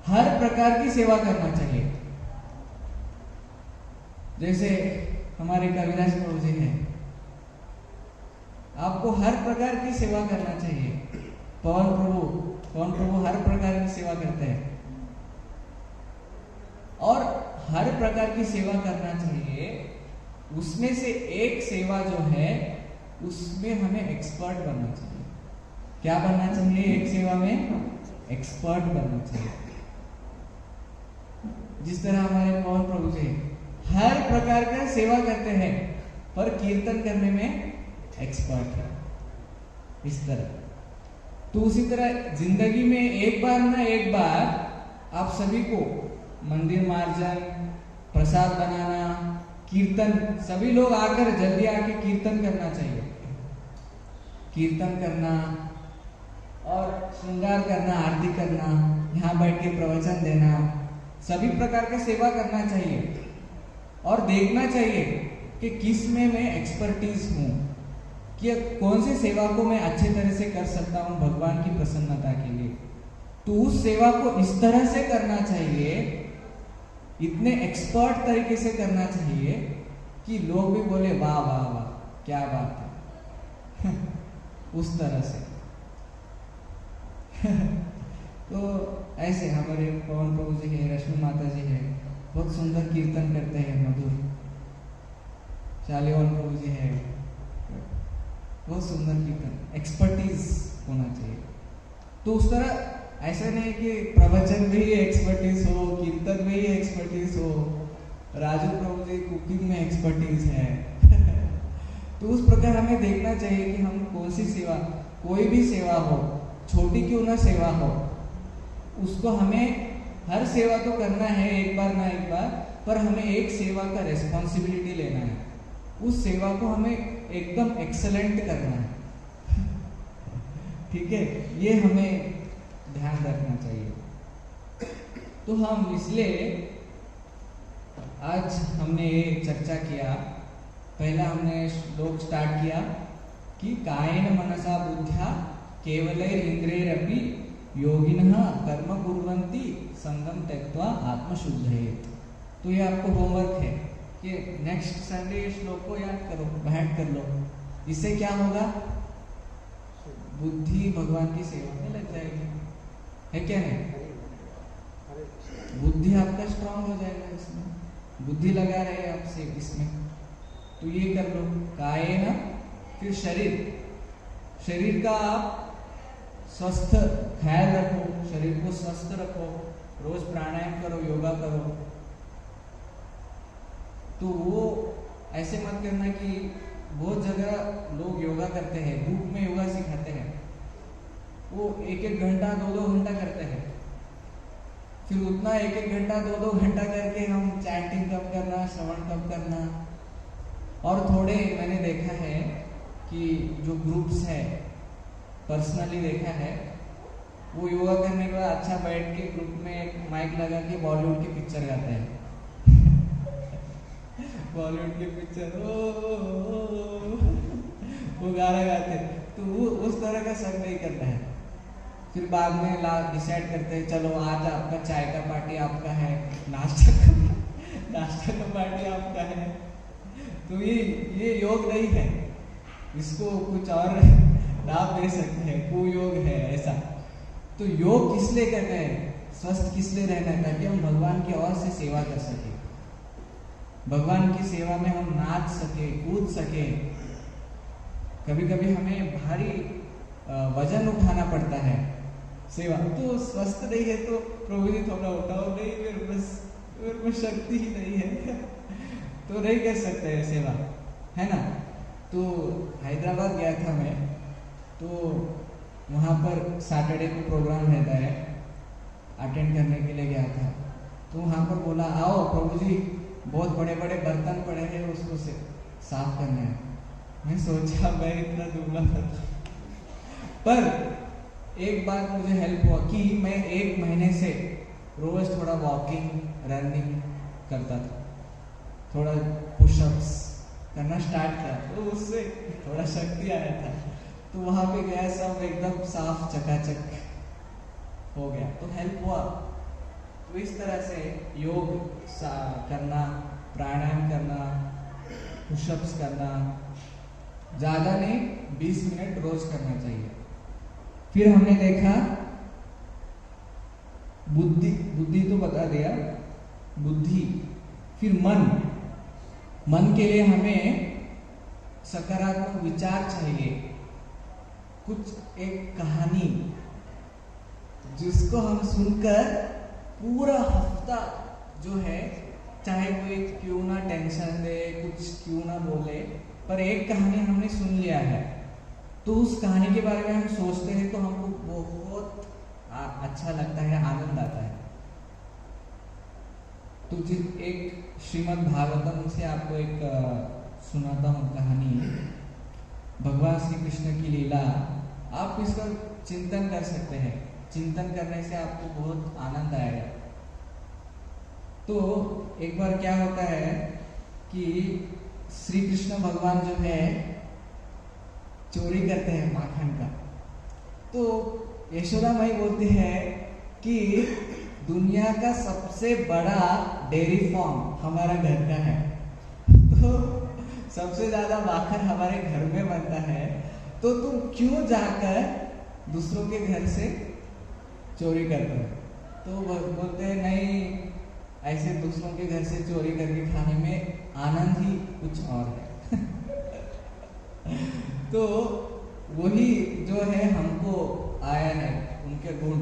हर प्रकार की सेवा करना चाहिए। जैसे हमारे कविराज प्रभु जी हैं, आपको हर प्रकार की सेवा करना चाहिए। पवन प्रभु हर प्रकार की सेवा करते हैं, और हर प्रकार की सेवा करना चाहिए। उसमें से एक सेवा जो है उसमें हमें एक्सपर्ट बनना चाहिए। क्या बनना चाहिए? एक सेवा में एक्सपर्ट बनना चाहिए। जिस तरह हमारे पवन प्रभु जी हर प्रकार का सेवा करते हैं पर कीर्तन करने में एक्सपर्ट है, इस तरह। तो उसी तरह जिंदगी में एक बार ना एक बार आप सभी को मंदिर मार्जन, प्रसाद बनाना, कीर्तन, सभी लोग आकर जल्दी आके कीर्तन करना चाहिए। कीर्तन करना और श्रृंगार करना, आरती करना, यहाँ बैठ के प्रवचन देना, सभी प्रकार की सेवा करना चाहिए। और देखना चाहिए कि किस में मैं एक्सपर्टीज हूँ, कि कौन सी सेवा को मैं अच्छे तरह से कर सकता हूँ भगवान की प्रसन्नता के लिए। तो उस सेवा को इस तरह से करना चाहिए, इतने एक्सपर्ट तरीके से करना चाहिए कि लोग भी बोले वाह वाह वाह क्या बात है। उस तरह से। तो ऐसे हमारे पवन प्रभु जी है, रश्मि माता जी है, बहुत सुंदर कीर्तन करते हैं, मधुर। शालिवान प्रभु जी है, बहुत सुंदर कीर्तन, एक्सपर्टीज होना चाहिए। तो उस तरह ऐसा नहीं कि प्रवचन में ही एक्सपर्टीज हो, कीर्तन में ही एक्सपर्टीज हो, राजू प्रभु जी कुकिंग में एक्सपर्टीज है। तो उस प्रकार हमें देखना चाहिए कि हम कौन सी सेवा, कोई भी सेवा हो, छोटी क्यों ना सेवा हो, उसको हमें हर सेवा तो करना है एक बार ना एक बार, पर हमें एक सेवा का रेस्पॉन्सिबिलिटी लेना है। उस सेवा को हमें एकदम एक्सेलेंट करना है। ठीक है, ये हमें ध्यान रखना चाहिए। तो हम इसलिए आज हमने चर्चा किया, पहला हमने श्लोक स्टार्ट किया कि कायेन मनसा बुद्ध्या केवलैरिंद्रैरपि योगिनः कर्म कुर्वन्ति संगम त्यक्त्वा आत्मशुद्धयेत्। तो ये आपको होमवर्क है कि नेक्स्ट संडे श्लोक को याद करो, बैठ कर लो। इससे क्या होगा? बुद्धि भगवान की सेवा में लग जाएगी, है क्या नहीं? बुद्धि आपका स्ट्रांग हो जाएगा, इसमें बुद्धि लगा रहे आपसे इसमें। तो ये कर लो कायेन, फिर शरीर का आप स्वस्थ ख्याल रखो, शरीर को स्वस्थ रखो, रोज प्राणायाम करो, योगा करो। तो वो ऐसे मत करना कि बहुत जगह लोग योगा करते हैं, बुक में योगा सिखाते हैं, वो 1-1 घंटा 2-2 घंटा करते हैं। फिर उतना 1-1 घंटा 2-2 घंटा करके हम चैंटिंग कब करना, श्रवण कब करना। और थोड़े मैंने देखा है कि जो ग्रुप्स है, पर्सनली देखा है, वो योगा करने के बाद अच्छा बैठ के ग्रुप में एक माइक लगा के बॉलीवुड की पिक्चर गाते हैं। बॉलीवुड की पिक्चर वो गाना गाते हैं। तो वो उस तरह का सब नहीं करता है। फिर बाद में डिसाइड करते हैं चलो आज आपका चाय का पार्टी आपका है, नाश्ता का पार्टी आपका है। तो ये योग नहीं है, इसको कुछ और नाम दे सकते हैं, कुयोग है ऐसा। तो योग किस लिए करना है? स्वस्थ किस लिए रहना है? ताकि हम भगवान की ओर से सेवा कर सके, भगवान की सेवा में हम नाच सके, कूद सके। कभी कभी हमें भारी वजन उठाना पड़ता है सेवा, तो स्वस्थ नहीं है तो प्रभु जी थोड़ा उठाओ, नहीं मेरे में शक्ति ही नहीं है तो नहीं कर सकते हैं सेवा, है ना। तो हैदराबाद गया था मैं, तो वहाँ पर सैटरडे को प्रोग्राम रहता है, अटेंड करने के लिए गया था। तो वहाँ पर बोला आओ प्रभु जी बहुत बड़े बड़े बर्तन पड़े हैं, उसको से साफ करना है। मैं सोचा मैं इतना दुबला था, पर एक बात मुझे हेल्प हुआ कि मैं 1 महीने से रोज थोड़ा वॉकिंग रनिंग करता था, थोड़ा पुशअप्स करना स्टार्ट किया, तो उससे थोड़ा शक्ति आया था। तो वहाँ पे गया, सब एकदम साफ चकाचक हो गया, तो हेल्प हुआ। तो इस तरह से योग करना, प्राणायाम करना, पुशअप्स करना, ज़्यादा नहीं 20 मिनट रोज करना चाहिए। फिर हमने देखा बुद्धि तो बता दिया, बुद्धि। फिर मन के लिए हमें सकारात्मक विचार चाहिए, कुछ एक कहानी जिसको हम सुनकर पूरा हफ्ता जो है, चाहे कोई क्यों ना टेंशन दे, कुछ क्यों ना बोले, पर एक कहानी हमने सुन लिया है, तो उस कहानी के बारे में हम सोचते हैं तो हमको बहुत अच्छा लगता है, आनंद आता है। तो एक श्रीमद् भागवतम से आपको एक सुनाता हूँ कहानी, भगवान श्री कृष्ण की लीला। आप इसका चिंतन कर सकते हैं, चिंतन करने से आपको बहुत आनंद आएगा। तो एक बार क्या होता है कि श्री कृष्ण भगवान जो है चोरी करते हैं माखन का। तो यशोदा माई बोलती है कि दुनिया का सबसे बड़ा डेयरी फार्म हमारा घर का है, तो सबसे ज्यादा माखन हमारे घर में बनता है, तो तुम क्यों जाकर दूसरों के घर से चोरी करते हो? तो बोलते हैं नहीं, ऐसे दूसरों के घर से चोरी करके खाने में आनंद ही कुछ और है। तो वही जो है हमको आया है, उनके गुण।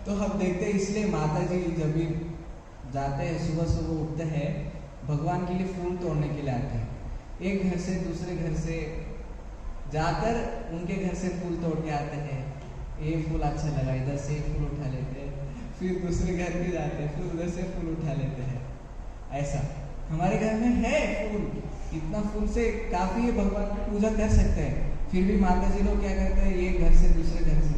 तो हम देखते हैं, इसलिए माता जी जब भी जाते हैं, सुबह सुबह उठते हैं, भगवान के लिए फूल तोड़ने के लिए आते हैं। एक घर से दूसरे घर से जाकर उनके घर से फूल तोड़ के आते हैं। ये फूल अच्छा लगा, इधर से फूल उठा लेते हैं, फिर दूसरे घर पे जाते हैं, फिर उधर से फूल उठा लेते हैं। ऐसा हमारे घर में है फूल, इतना फूल से काफी है, भगवान की पूजा कर सकते हैं। फिर भी माता जी लोग क्या करते हैं, एक घर से दूसरे घर से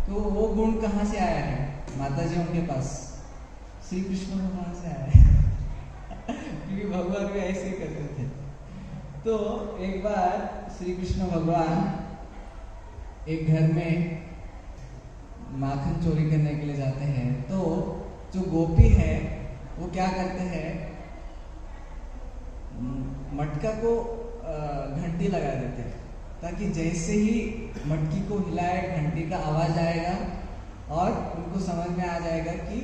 तो वो गुण कहाँ से आया है माता जी उनके पास? श्री कृष्ण भगवान से आया है क्योंकि भगवान भी ऐसे ही करते थे। तो एक बार श्री कृष्ण भगवान एक घर में माखन चोरी करने के लिए जाते हैं। तो जो गोपी है वो क्या करते हैं, मटका को घंटी लगा देते हैं, ताकि जैसे ही मटकी को हिलाए घंटी का आवाज आएगा और उनको समझ में आ जाएगा कि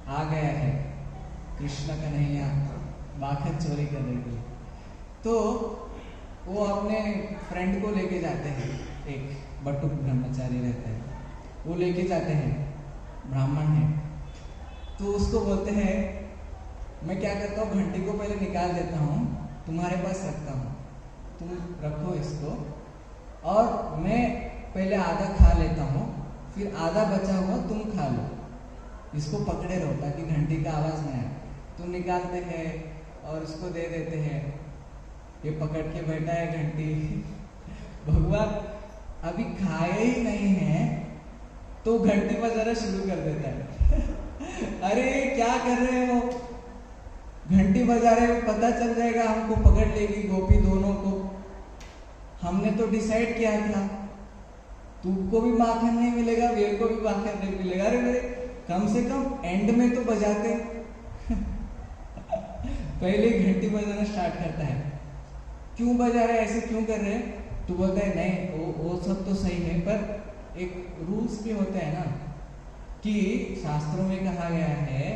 आ गया है कृष्ण कन्हैया माखन चोरी करने के लिए। तो वो अपने फ्रेंड को लेके जाते हैं, एक बटुक ब्रह्मचारी रहता है, वो लेके जाते हैं, ब्राह्मण है। तो उसको बोलते हैं मैं क्या करता हूँ, घंटी को पहले निकाल देता हूँ, तुम्हारे पास रखता हूँ, तुम रखो इसको, और मैं पहले आधा खा लेता हूँ, फिर आधा बचा हुआ तुम खा लो, इसको पकड़े रहो ताकि घंटी का आवाज ना आए। तुम निकालते हैं और उसको दे देते हैं, ये पकड़ के बैठा है घंटी। भगवान अभी खाए ही नहीं है तो घंटी बजाना शुरू कर देता है। अरे क्या कर रहे हो, घंटी बजा रहे हो, पता चल जाएगा हमको पकड़ लेगी गोपी दोनों को, हमने तो डिसाइड किया था, तुमको भी माखन नहीं मिलेगा, मेरे को भी माखन नहीं मिलेगा। अरे मेरे कम से कम एंड में तो बजाते। पहले घंटी बजाना स्टार्ट करता है, क्यों बजा रहे, ऐसे क्यों कर रहे हैं? तो बोलता है नहीं वो सब तो सही है, पर एक रूल्स भी होते हैं ना, कि शास्त्रों में कहा गया है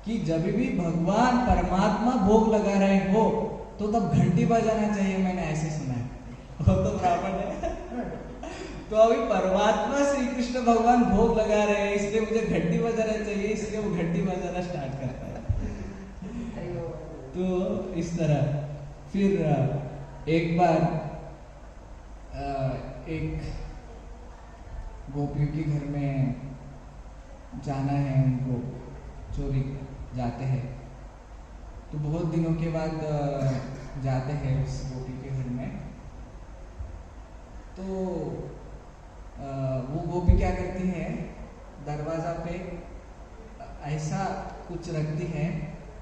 कि जब भी भगवान परमात्मा भोग लगा रहे हो तो तब घंटी बजाना चाहिए, मैंने ऐसे सुना है। वो तो ब्राह्मण है। तो अभी परमात्मा श्री कृष्ण भगवान भोग लगा रहे हैं, इसलिए मुझे घंटी बजाना चाहिए, इसलिए वो घंटी बजाना स्टार्ट करता है। तो इस तरह फिर एक बार एक गोपियों के घर में जाना है, उनको चोरी जाते हैं। तो बहुत दिनों के बाद जाते हैं उस गोपी के घर में। तो वो गोपी क्या करती है, दरवाजा पे ऐसा कुछ रखती है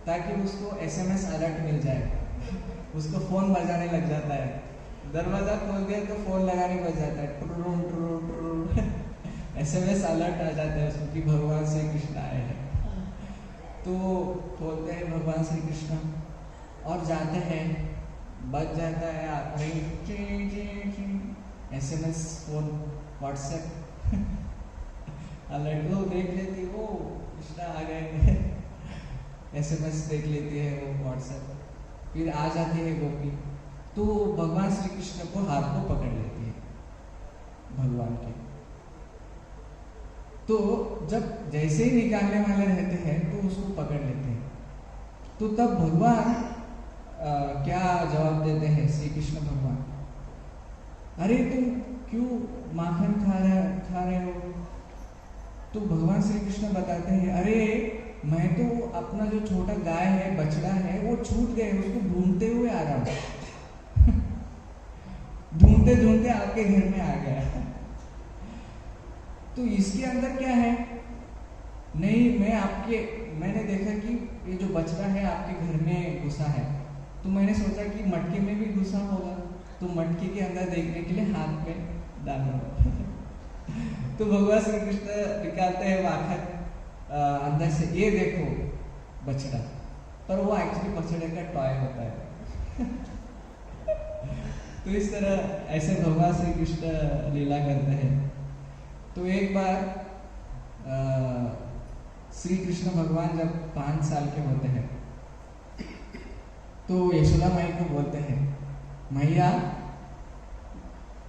ताकि उसको SMS अलर्ट मिल जाए। उसको फोन बजाने लग जाता है, दरवाजा खोल दिया तो फोन लगाने बज जाता है, टुरुम टुरुम टुरुम। SMS अलर्ट आ जाता है उसको कि भगवान श्री कृष्ण आए हैं। तो खोलते हैं भगवान श्री कृष्ण और जाते हैं, बज जाता है SMS फोन WhatsApp अलर्ट, वो देख लेती, वो कृष्ण आ गए। SMS देख लेती है वो WhatsApp, फिर आ जाती है गोपी, तो भगवान श्री कृष्ण को हाथ को पकड़ लेती है भगवान के। तो जब जैसे ही निकालने वाले रहते हैं तो उसको पकड़ लेते हैं। तो तब भगवान क्या जवाब देते हैं श्री कृष्ण भगवान, अरे तुम क्यों माखन खा रहे हो? तो भगवान श्री कृष्ण बताते हैं, अरे मैं तो अपना जो छोटा गाय है, बछड़ा है, वो छूट गए, उसको ढूंढते हुए आ रहा हूं। ढूंढते ढूंढते आपके घर में आ गया। तो इसके अंदर क्या है? नहीं, मैंने देखा कि ये जो बछड़ा है आपके घर में घुसा है, तो मैंने सोचा कि मटके में भी घुसा होगा, तो मटके के अंदर देखने के लिए हाथ में डाला। तो भगवान श्री कृष्ण निकालते हैं माखन अंदर से, ये देखो बछड़ा, पर वो एक्चुअली बछड़े का टॉय होता है। तो इस तरह ऐसे भगवान श्री कृष्ण लीला करते हैं। तो एक बार श्री कृष्ण भगवान जब 5 साल के होते हैं तो यशोदा माई को बोलते हैं, मैया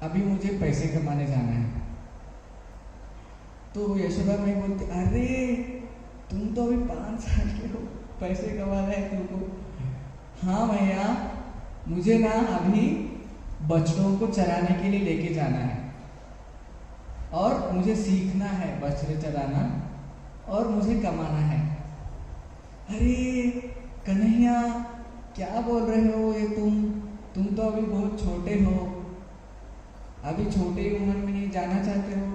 अभी मुझे पैसे कमाने जाना है। तो यशोदा माई बोलती, अरे तुम तो अभी 5 साल के हो, पैसे कमाना है तुमको? हाँ मैया, मुझे ना अभी बछड़ों को चराने के लिए लेके जाना है और मुझे सीखना है बछड़े चराना और मुझे कमाना है। अरे कन्हैया क्या बोल रहे हो ये तुम तो अभी बहुत छोटे हो, अभी छोटे उम्र में ही जाना चाहते हो?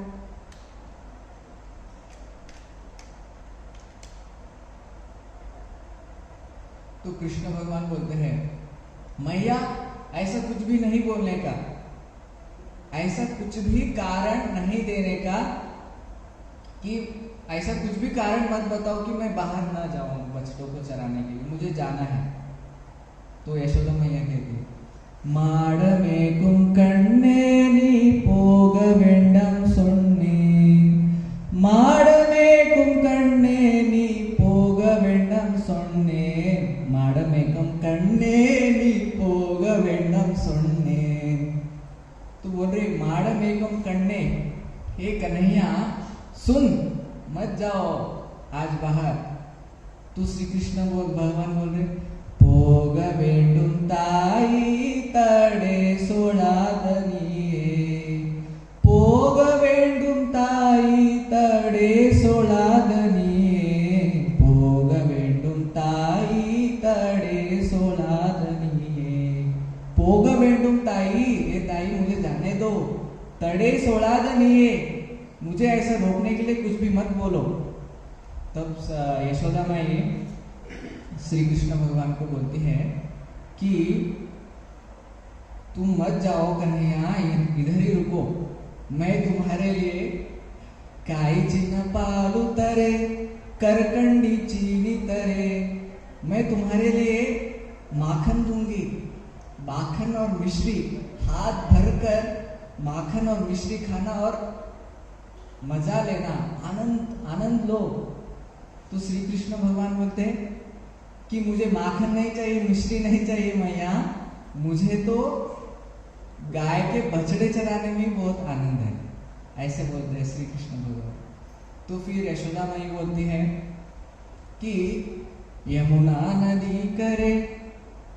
तो कृष्ण भगवान बोलते हैं, मैया ऐसा कुछ भी नहीं बोलने का, ऐसा कुछ भी कारण नहीं देने का, कि ऐसा कुछ भी कारण मत बताओ कि मैं बाहर ना जाऊं बछड़ों को चराने के लिए, मुझे जाना है। तो यशोदा मैया कहती है, माडमेकुम कण्णेनि पोगवेंडम सोन्ने, माडमेकुम कण्णेनि पोगवेंडम सोन्ने, माडमेकुम कण्णेनि पोगवेंडम सोन्ने। तो बोल रही, माडमेकुम कण्णे, हे कन्हैया सुन, मत जाओ आज बाहर। तो श्री कृष्ण भगवान बोल रहे, पोग वेंडुम ताई तड़े सोड़ादनिये, पोग वेंडुम ताई तड़े सोड़ादनिये, पोग वेंडुम ताई तड़े सोड़ादनिये। पोग वेंडुम ताई, ये ताई मुझे जाने दो, तड़े सोड़ादनिये, मुझे ऐसा रोकने के लिए कुछ भी मत बोलो। तब यशोदा माई श्री कृष्ण भगवान को बोलती है कि तुम मत जाओ कन्हैया, इधर ही रुको, मैं तुम्हारे लिए काई चिन्ह पालू तरे, करकंडी चीनी तरे, मैं तुम्हारे लिए माखन दूंगी, माखन और मिश्री, हाथ भरकर माखन और मिश्री खाना और मजा लेना, आनंद आनंद लो। तो श्री कृष्ण भगवान बोलते हैं कि मुझे माखन नहीं चाहिए, मिश्री नहीं चाहिए मैया, मुझे तो गाय के बछड़े चराने में बहुत आनंद है, ऐसे बोलते हैं श्री कृष्ण भगवान। तो फिर यशोदा माई बोलती है कि यमुना नदी करे,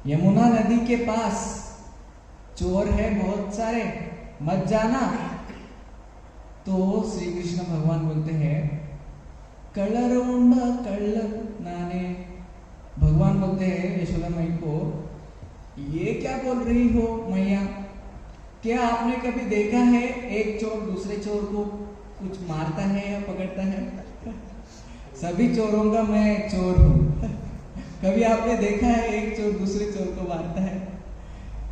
यमुना नदी के पास चोर है बहुत सारे, मत जाना। तो श्री कृष्ण भगवान बोलते हैं, कलरोंड कल्ल नाने, भगवान बोलते हैं यशोदा माई को, ये क्या बोल रही हो मैया, क्या आपने कभी देखा है एक चोर दूसरे चोर को कुछ मारता है या पकड़ता है? सभी चोरों का मैं चोर हूँ। कभी आपने देखा है एक चोर दूसरे चोर को मारता है?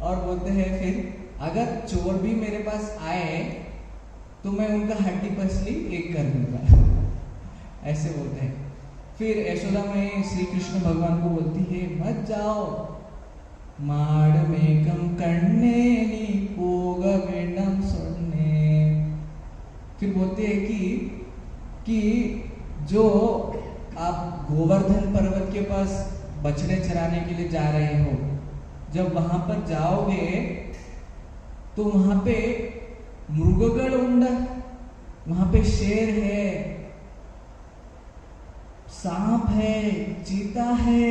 और बोलते हैं फिर अगर चोर भी मेरे पास आए तो मैं उनका हड्डी पसली एक कर दूंगा, ऐसे बोलते हैं। फिर यशोदा में श्री कृष्ण भगवान को बोलती है, मत जाओ, माडमेकम कण्णेनि पोगवेंडम सोन्ने। फिर बोलते हैं कि जो आप गोवर्धन पर्वत के पास बछड़े चराने के लिए जा रहे हो, जब वहां पर जाओगे तो वहां पे मृगगण उंड, वहां पे शेर है, सांप है, चीता है,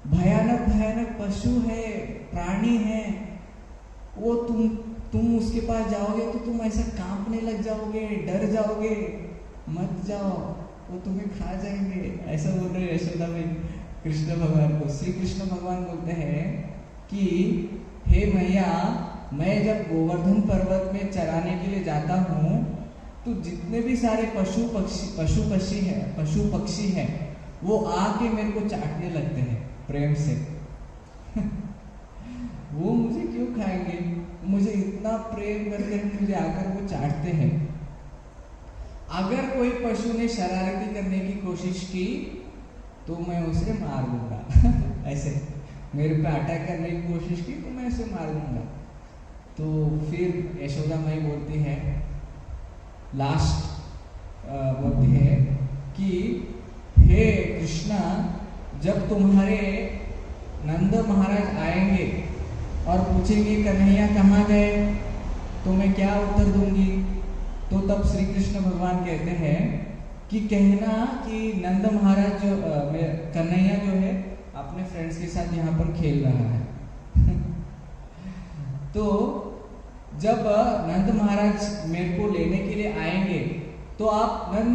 भयानक भयानक पशु है, प्राणी है। वो तुम उसके पास जाओगे तो तुम ऐसा कांपने लग जाओगे, डर जाओगे, मत जाओ, वो तुम्हें खा जाएंगे, ऐसा बोल रहे यशोदा में कृष्ण भगवान को। श्री कृष्ण भगवान बोलते हैं कि हे मैया, मैं जब गोवर्धन पर्वत में चराने के लिए जाता हूँ तो जितने भी सारे पशु पक्षी हैं वो आके मेरे को चाटने लगते हैं प्रेम से। वो मुझे क्यों खाएंगे, मुझे इतना प्रेम करते हैं, मुझे आकर वो चाटते हैं। अगर कोई पशु ने शरारती करने की कोशिश की तो मैं उसे मार दूंगा। ऐसे मेरे पे अटैक करने की कोशिश की तो मैं उसे मार दूंगा। तो फिर यशोदा माई बोलती है, लास्ट बोलती है कि हे कृष्णा, जब तुम्हारे नंद महाराज आएंगे और पूछेंगे कन्हैया कहाँ गए, तो मैं क्या उत्तर दूंगी? तो तब श्री कृष्ण भगवान कहते हैं कि कहना कि नंद महाराज जो कन्हैया जो है अपने फ्रेंड्स के साथ यहाँ पर खेल रहा है। तो जब नंद महाराज मेरे को लेने के लिए आएंगे तो आप नंद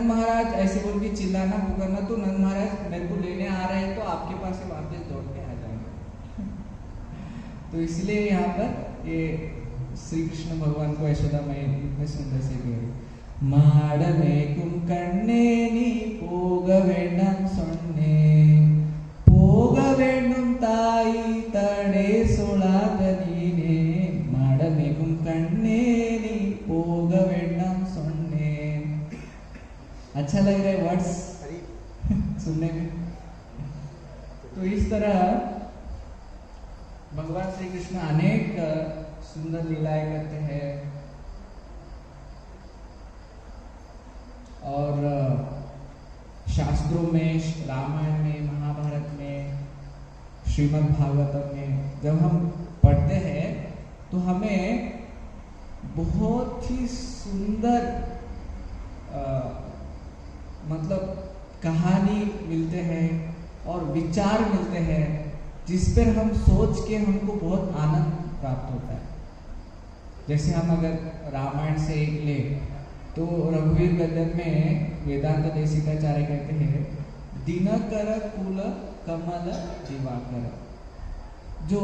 महाराज ऐसे बोल के चिल्लाना पुकारना, तो नंद महाराज मेरे को लेने आ रहे हैं तो आपके पास से वापस दौड़ के आ जाएंगे। तो इसलिए यहाँ पर ये श्री कृष्ण भगवान को यशोदा माई इतने सुंदर से कह रही, माडमेकुम कण्णेनि पोगवेंडम सोन्ने, वर्ड्स सुनने में। तो इस तरह भगवान श्री कृष्ण अनेक सुंदर लीलाएं करते हैं और शास्त्रों में, रामायण में, महाभारत में, श्रीमद् भागवतम में जब हम पढ़ते हैं तो हमें बहुत ही सुंदर मतलब कहानी मिलते हैं और विचार मिलते हैं जिस पर हम सोच के हमको बहुत आनंद प्राप्त होता है। जैसे हम अगर रामायण से एक ले तो रघुवीर गद्य में वेदांत देशिकाचार्य कहते हैं, दिनकर कुल कमल दिवाकर। जो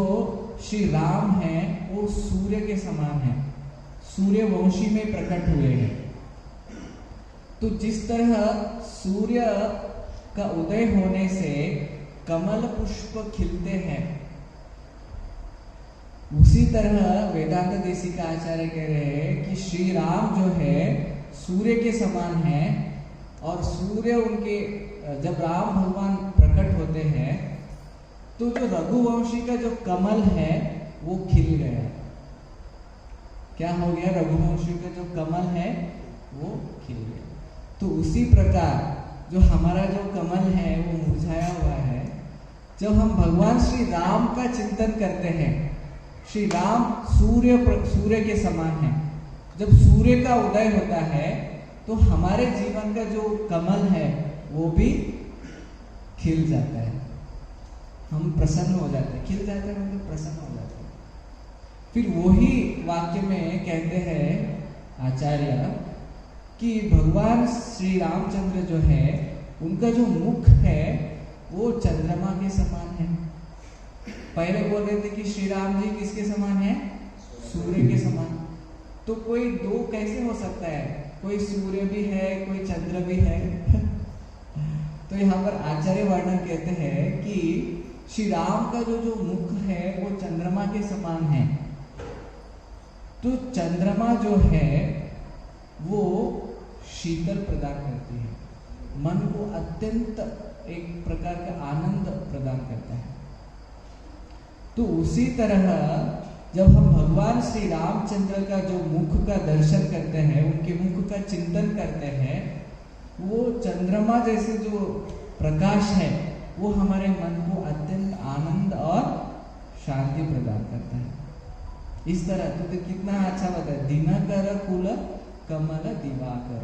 श्री राम हैं वो सूर्य के समान है, सूर्य वंशी में प्रकट हुए हैं। तो जिस तरह सूर्य का उदय होने से कमल पुष्प खिलते हैं, उसी तरह वेदांत देशिका आचार्य कह रहे हैं कि श्री राम जो है सूर्य के समान है और सूर्य उनके जब राम भगवान प्रकट होते हैं तो जो रघुवंशी का जो कमल है वो खिल गया। क्या हो गया? रघुवंशी का जो कमल है वो खिल गया। तो उसी प्रकार जो हमारा जो कमल है वो मुरझाया हुआ है, जब हम भगवान श्री राम का चिंतन करते हैं, श्री राम सूर्य के समान है, जब सूर्य का उदय होता है तो हमारे जीवन का जो कमल है वो भी खिल जाता है, हम प्रसन्न हो जाते हैं। खिल जाते हैं मतलब प्रसन्न हो जाते हैं। फिर वही वाक्य में कहते हैं आचार्य कि भगवान श्री रामचंद्र जो है उनका जो मुख है वो चंद्रमा के समान है। पहले बोल रहे थे कि श्री राम जी किसके समान है? सूर्य के समान। तो कोई दो कैसे हो सकता है? कोई सूर्य भी है, कोई चंद्र भी है। तो यहाँ पर आचार्य वर्णन कहते हैं कि श्री राम का जो मुख है वो चंद्रमा के समान है। तो चंद्रमा जो है वो शीतल प्रदान करती है, मन को अत्यंत एक प्रकार का आनंद प्रदान करता है। तो उसी तरह जब हम भगवान श्री रामचंद्र का जो मुख का दर्शन करते हैं, उनके मुख का चिंतन करते हैं, वो चंद्रमा जैसे जो प्रकाश है वो हमारे मन को अत्यंत आनंद और शांति प्रदान करता है। इस तरह तो कितना अच्छा बताया, दिनकर कुल कमल दिवाकर।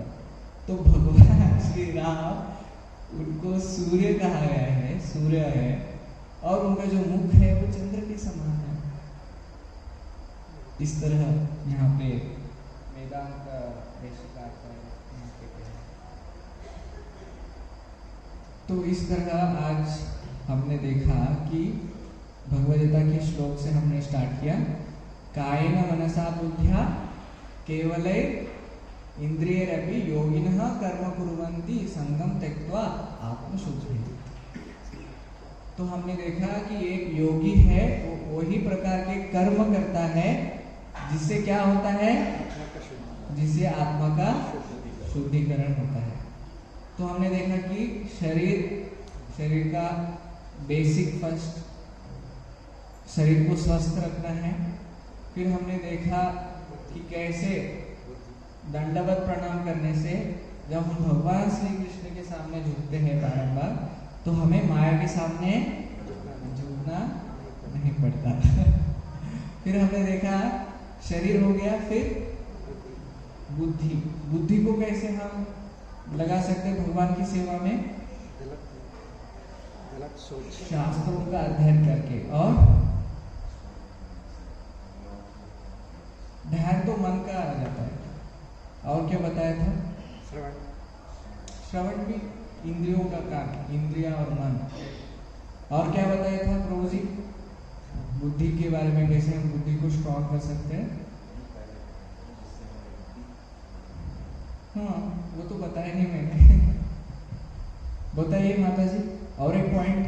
तो भगवान श्री राम उनको सूर्य कहा गया है, सूर्य है, और उनका जो मुख है वो चंद्र के समान है। इस तरह यहाँ पे वेदांत तो इस तरह आज हमने देखा कि भगवद्गीता के श्लोक से हमने स्टार्ट किया, कायेन मनसा बुद्ध्या केवले इंद्रियैरपि योगिनः कर्म कुर्वन्ति संगम त्यक्त्वा आत्मशुद्धि। तो हमने देखा कि एक योगी है वो वही प्रकार के कर्म करता है जिससे क्या होता है? जिससे आत्मा का शुद्धिकरण होता है। तो हमने देखा कि शरीर का बेसिक फर्स्ट, शरीर को स्वस्थ रखना है। फिर हमने देखा कि कैसे दंडवत प्रणाम करने से जब हम भगवान श्री कृष्ण के सामने झुकते हैं बारंबार, तो हमें माया के सामने झुकना नहीं पड़ता। फिर हमने देखा शरीर हो गया, फिर बुद्धि को कैसे हम लगा सकते हैं भगवान की सेवा में? शास्त्रों का अध्ययन करके। और ध्यान तो मन का आ जाता है। और क्या बताया था? श्रवण भी इंद्रियों का काम, इंद्रिया और मन। और क्या बताया था प्रभु जी? बुद्धि के बारे में, कैसे हम बुद्धि को स्ट्रॉन्ग कर सकते हैं। हाँ, वो तो बताया नहीं मैंने। बताइए माता जी, और एक पॉइंट।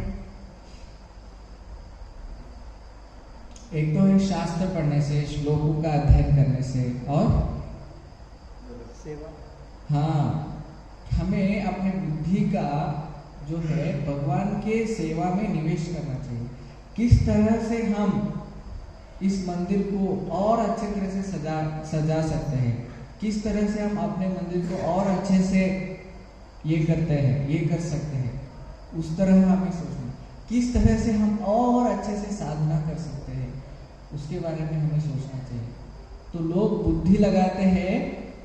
एक तो है शास्त्र पढ़ने से, श्लोकों का अध्ययन करने से, और सेवा। हाँ, हमें अपने बुद्धि का जो है भगवान के सेवा में निवेश करना चाहिए। किस तरह से हम इस मंदिर को और अच्छे तरह से सजा सकते हैं, किस तरह से हम अपने मंदिर को और अच्छे से ये करते हैं, ये कर सकते हैं, उस तरह हमें सोचना। किस तरह से हम और अच्छे से साधना कर सकते हैं, उसके बारे में हमें सोचना चाहिए। तो लोग बुद्धि लगाते हैं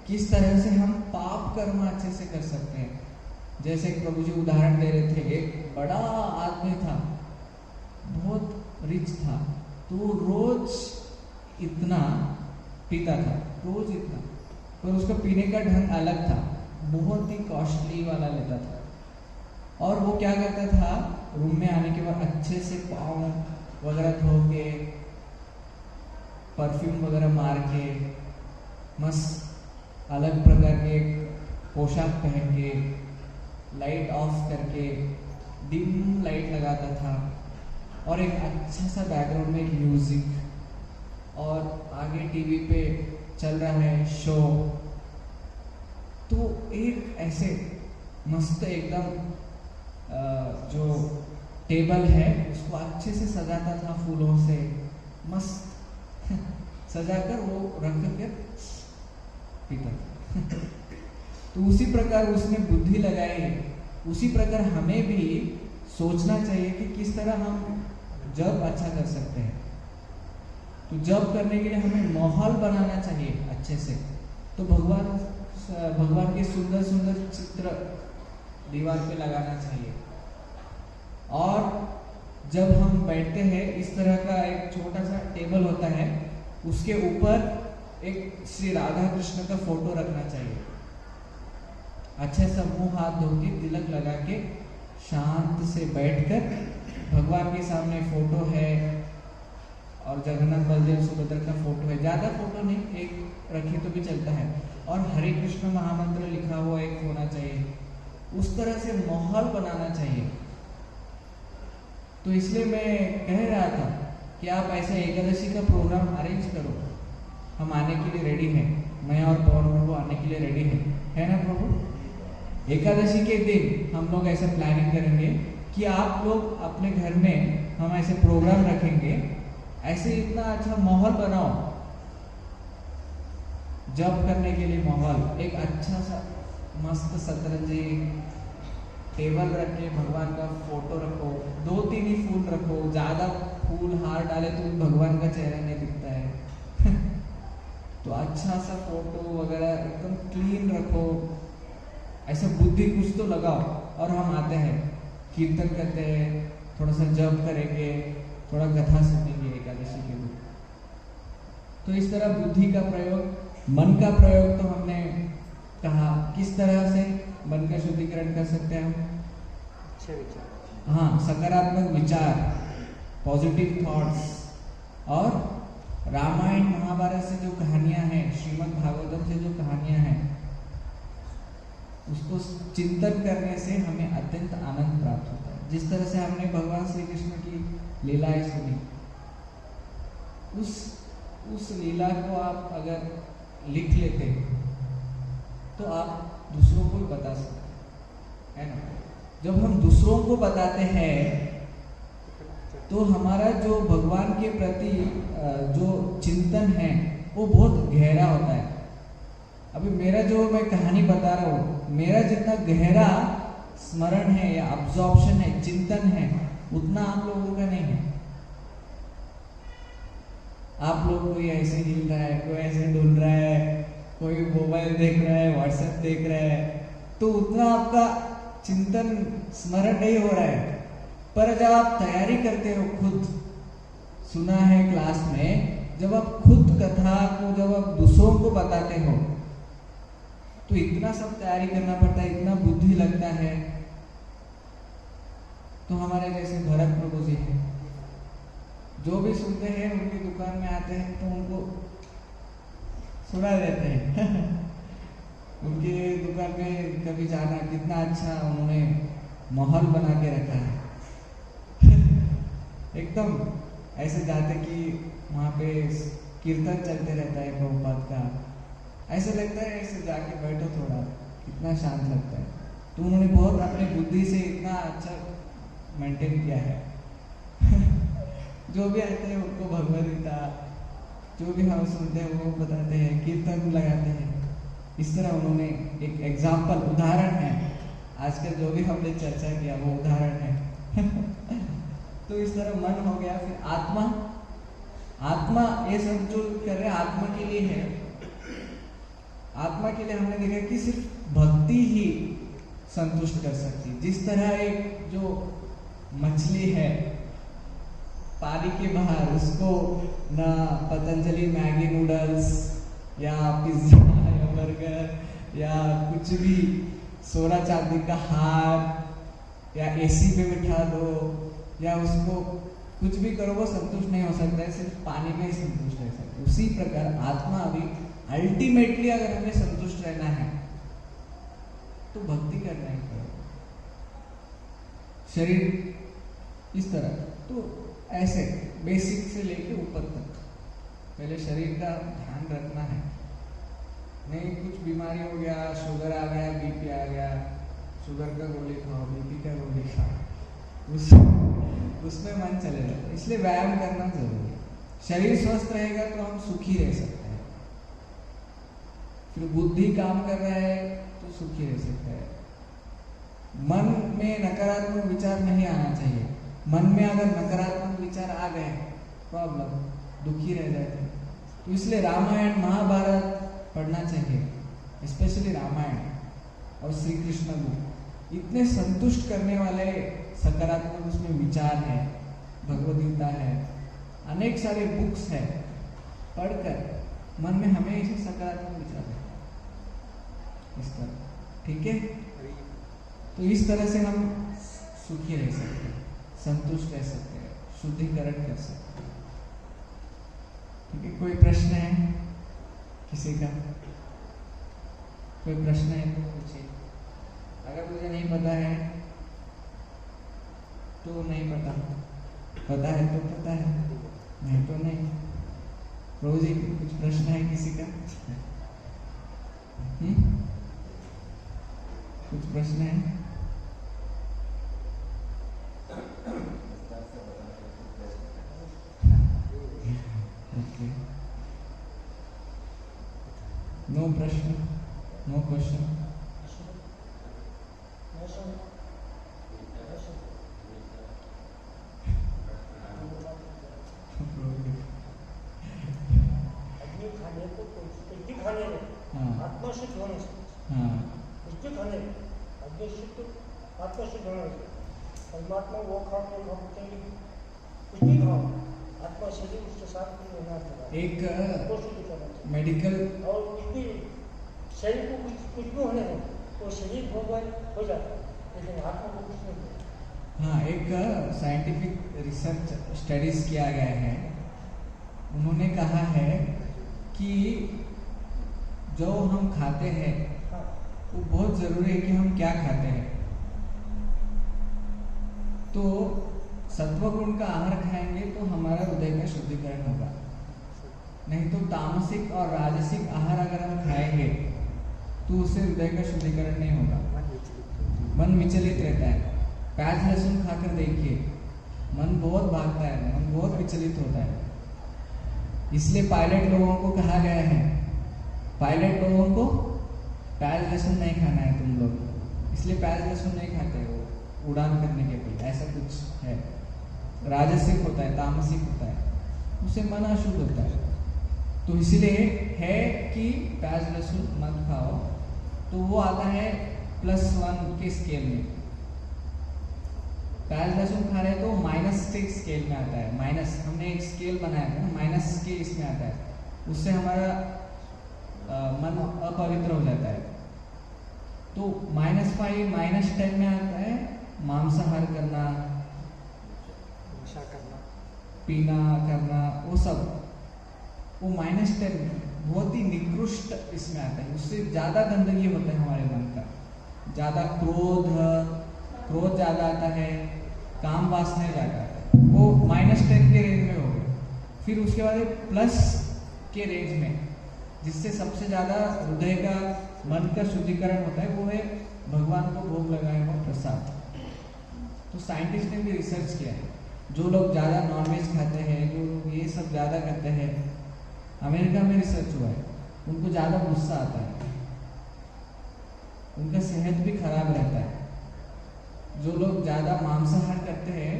किस तरह से हम पाप कर्म अच्छे से कर सकते हैं। जैसे प्रभु जी उदाहरण दे रहे थे, एक बड़ा आदमी था, बहुत रिच था, तो रोज इतना पीता था, रोज इतना, पर उसका पीने का ढंग अलग था, बहुत ही कॉस्टली वाला लेता था। और वो क्या करता था, रूम में आने के बाद अच्छे से पाँव वगैरह धो के, परफ्यूम वगैरह मार के, मस्त अलग प्रकार के पोशाक पहन के, लाइट ऑफ करके, डिम लाइट लगाता था, और एक अच्छा सा बैकग्राउंड में एक म्यूजिक, और आगे टीवी पे चल रहा है शो। तो एक ऐसे मस्त एकदम जो टेबल है उसको अच्छे से सजाता था फूलों से, मस्त सजाकर वो रख कर पीता था। तो उसी प्रकार उसने बुद्धि लगाई, उसी प्रकार हमें भी सोचना चाहिए कि किस तरह हम जब अच्छा कर सकते हैं। तो जब करने के लिए हमें माहौल बनाना चाहिए अच्छे से। तो भगवान के सुंदर सुंदर चित्र दीवार पे लगाना चाहिए। और जब हम बैठते हैं, इस तरह का एक छोटा सा टेबल होता है, उसके ऊपर एक श्री राधा कृष्ण का फोटो रखना चाहिए। अच्छे से मुंह हाथ धो के, तिलक लगा के, शांत से बैठकर भगवान के सामने फोटो है, और जगन्नाथ बलदेव सुभद्रा का फोटो है, ज्यादा फोटो नहीं, एक रखे तो भी चलता है, और हरे कृष्ण महामंत्र लिखा हुआ एक होना चाहिए। उस तरह से माहौल बनाना चाहिए। तो इसलिए मैं कह रहा था कि आप ऐसे एकादशी का प्रोग्राम अरेंज करो, हम आने के लिए रेडी हैं, मैं और पवन प्रभु आने के लिए रेडी है ना प्रभु? एकादशी के दिन हम लोग ऐसा प्लानिंग करेंगे कि आप लोग अपने घर में हम ऐसे प्रोग्राम रखेंगे, ऐसे इतना अच्छा माहौल बनाओ जब करने के लिए माहौल, एक अच्छा सा मस्त सतरंजी टेबल रख के भगवान का फोटो रखो, 2-3 ही फूल रखो, ज्यादा फूल हार डाले तो भगवान का चेहरा नहीं दिखता है। तो अच्छा सा फोटो वगैरह एकदम क्लीन रखो, ऐसा बुद्धि कुछ तो लगाओ। और हम आते हैं, कीर्तन करते हैं, थोड़ा सा जप करेंगे, थोड़ा कथा सुनेंगे एकादशी के दिन। तो इस तरह बुद्धि का प्रयोग, मन का प्रयोग तो हमने कहा किस तरह से मन का शुद्धिकरण कर सकते हैं हम। अच्छे विचार, हाँ, सकारात्मक विचार, पॉजिटिव थॉट्स, और रामायण महाभारत से जो कहानियां हैं, श्रीमद् भागवतम से जो कहानियां हैं, उसको चिंतन करने से हमें अत्यंत आनंद प्राप्त होता है। जिस तरह से हमने भगवान श्री कृष्ण की लीलाएं सुनी, उस लीला को आप अगर लिख लेते तो आप दूसरों को भी बता सकते हैं, है ना? जब हम दूसरों को बताते हैं तो हमारा जो भगवान के प्रति जो चिंतन है वो बहुत गहरा होता है। अभी मेरा जो मैं कहानी बता रहा हूँ, मेरा जितना गहरा स्मरण है या अब्जॉर्प्शन है, चिंतन है, उतना आप लोगों का नहीं है। आप लोग कोई ऐसे हिल रहा है, कोई ऐसे डुल रहा है, कोई मोबाइल देख रहा है, व्हाट्सएप देख रहा है, तो उतना आपका चिंतन स्मरण नहीं हो रहा है। पर जब आप तैयारी करते हो, खुद सुना है क्लास में, जब आप खुद कथा को जब आप दूसरों को बताते हो तो इतना सब तैयारी करना पड़ता है, इतना बुद्धि लगता है। तो हमारे जैसे भरत प्रभु जी हैं, जो भी सुनते हैं उनकी दुकान में आते हैं तो उनको सुना देते हैं। उनके दुकान में कभी जाना, कितना अच्छा उन्होंने माहौल बना के रखा है। एकदम ऐसे जाते कि वहाँ पे कीर्तन चलते रहता है प्रभुपाद का, ऐसे लगता है ऐसे जाके बैठो थोड़ा, कितना शांत लगता है। तो उन्होंने बहुत अपनी बुद्धि से इतना अच्छा मेंटेन किया है। जो भी आते हैं उनको भगवद गीता, जो भी हम सुनते हैं वो बताते हैं, कीर्तन लगाते हैं। इस तरह उन्होंने एक एग्जाम्पल, उदाहरण है। आजकल जो भी हमने चर्चा किया वो उदाहरण है। तो इस तरह मन हो गया। फिर आत्मा, आत्मा ये सब जो कर रहे हैं आत्मा के लिए है। आत्मा के लिए हमने देखा कि सिर्फ भक्ति ही संतुष्ट कर सकती। जिस तरह एक जो मछली है पानी के बाहर, उसको ना पतंजलि मैगी नूडल्स या पिज्जा या बर्गर या कुछ भी सोना चांदी का हार या एसी में बिठा दो या उसको कुछ भी करो, वो संतुष्ट नहीं हो सकता है, सिर्फ पानी में ही संतुष्ट रह सकता है। उसी प्रकार आत्मा भी अल्टीमेटली अगर हमें संतुष्ट रहना है तो भक्ति करना ही पड़ेगा। शरीर इस तरह, तो ऐसे बेसिक से लेके ऊपर तक पहले शरीर का ध्यान रखना है। नहीं कुछ बीमारी हो गया, शुगर आ गया, बीपी आ गया, शुगर का गोली खाओ, बीपी का गोली खाओ, उसमें मन चले जाता। इसलिए व्यायाम करना जरूरी है। शरीर स्वस्थ रहेगा तो हम सुखी रह सकते हैं। फिर बुद्धि काम कर रहा है तो सुखी रह सकता है। मन में नकारात्मक विचार नहीं आना चाहिए। मन में अगर नकारात्मक विचार आ गए, प्रॉब्लम, दुखी रह जाते हैं। तो इसलिए रामायण महाभारत पढ़ना चाहिए, स्पेशली रामायण और श्री कृष्ण बुक। इतने संतुष्ट करने वाले सकारात्मक उसमें विचार है, भगवद गीता है, अनेक सारे बुक्स है। पढ़कर मन में हमेशा सकारात्मक विचार है इस तरह, ठीक है। तो इस तरह से हम सुखी रह सकते हैं, संतुष्ट रह सकते हैं, शुद्धिकरण कर सकते हैं, ठीक है। कोई प्रश्न है किसी का? कोई प्रश्न है तो पूछिए। अगर मुझे नहीं पता है तो नहीं पता, पता है तो पता है, नहीं तो नहीं। रोज ही कुछ प्रश्न है किसी का? कुछ प्रश्न है? Okay. No प्रश्न, no question. आत्मा शुद्ध होने से, कुछ खाने अग्नि शुद्ध, आत्मा शुद्ध होने से परमात्मा वो खाओ कुछ भी खाओ, आत्मा शरीर उसके साथ एक मेडिकल और कुछ भी शरीर को कुछ भी होने दो तो शरीर भगवान हो जाता है, लेकिन आत्मा को कुछ नहीं होता। हाँ, एक साइंटिफिक रिसर्च स्टडीज किया गया है। उन्होंने कहा है कि जो हम खाते हैं वो बहुत जरूरी है कि हम क्या खाते हैं। तो सत्व गुण का आहार खाएंगे तो हमारा हृदय का शुद्धिकरण होगा। नहीं तो तामसिक और राजसिक आहार अगर हम खाएंगे तो उससे हृदय का शुद्धिकरण नहीं होगा, मन विचलित रहता है। प्याज लहसुन खाकर देखिए, मन बहुत भागता है, मन बहुत विचलित होता है। इसलिए पायलट लोगों को कहा गया है, पायलट लोगों को प्याज लहसुन नहीं खाना है तुम लोग, इसलिए प्याज लहसुन नहीं खाते वो उड़ान करने के लिए, ऐसा कुछ है। राजसिक होता है, तामसिक होता है, उससे मन अशुद्ध होता है। तो इसलिए है कि प्याज लहसुन मत खाओ, तो वो आता है +1 के स्केल में। प्याज लहसुन खा रहे तो माइनस के स्केल में आता है। माइनस, हमने एक स्केल बनाया था ना, माइनस के इसमें आता है, उससे हमारा मन अपवित्र हो जाता है। तो -5 -10 में आता है मांसाहार करना, पीना करना, वो सब वो -10 बहुत ही निकृष्ट इसमें आता है। उससे ज़्यादा गंदगी होता है हमारे मन का, ज़्यादा क्रोध ज़्यादा आता है, काम वासना ज़्यादा आता है। वो -10 के रेंज में हो गए। फिर उसके बाद प्लस के रेंज में, जिससे सबसे ज़्यादा हृदय का मन का शुद्धिकरण होता है, वो है भगवान को भोग लगाया हुआ प्रसाद। तो साइंटिस्ट ने भी रिसर्च किया है, जो लोग ज़्यादा नॉनवेज खाते हैं, जो लोग ये सब ज़्यादा करते हैं, अमेरिका में रिसर्च हुआ है, उनको ज़्यादा गुस्सा आता है, उनका सेहत भी खराब रहता है। जो लोग ज़्यादा मांसाहार करते हैं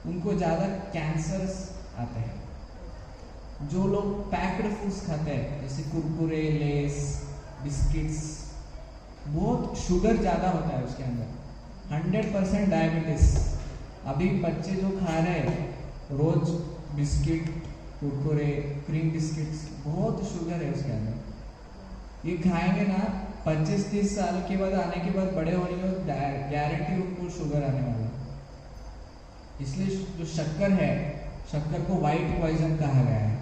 उनको ज़्यादा कैंसर्स आते हैं। जो लोग पैक्ड फूड्स खाते हैं जैसे कुरकुरे, लेस, बिस्किट्स, बहुत शुगर ज़्यादा होता है उसके अंदर, 100% डायबिटीज। अभी बच्चे जो खा रहे हैं रोज बिस्किट, कुरकुरे, क्रीम बिस्किट्स, बहुत शुगर है उसके अंदर। ये खाएंगे ना 25-30 साल के बाद आने के बाद बड़े होने में गारंटी उनको शुगर आने वाला है। इसलिए जो शक्कर है, शक्कर को व्हाइट पॉइजन कहा गया है।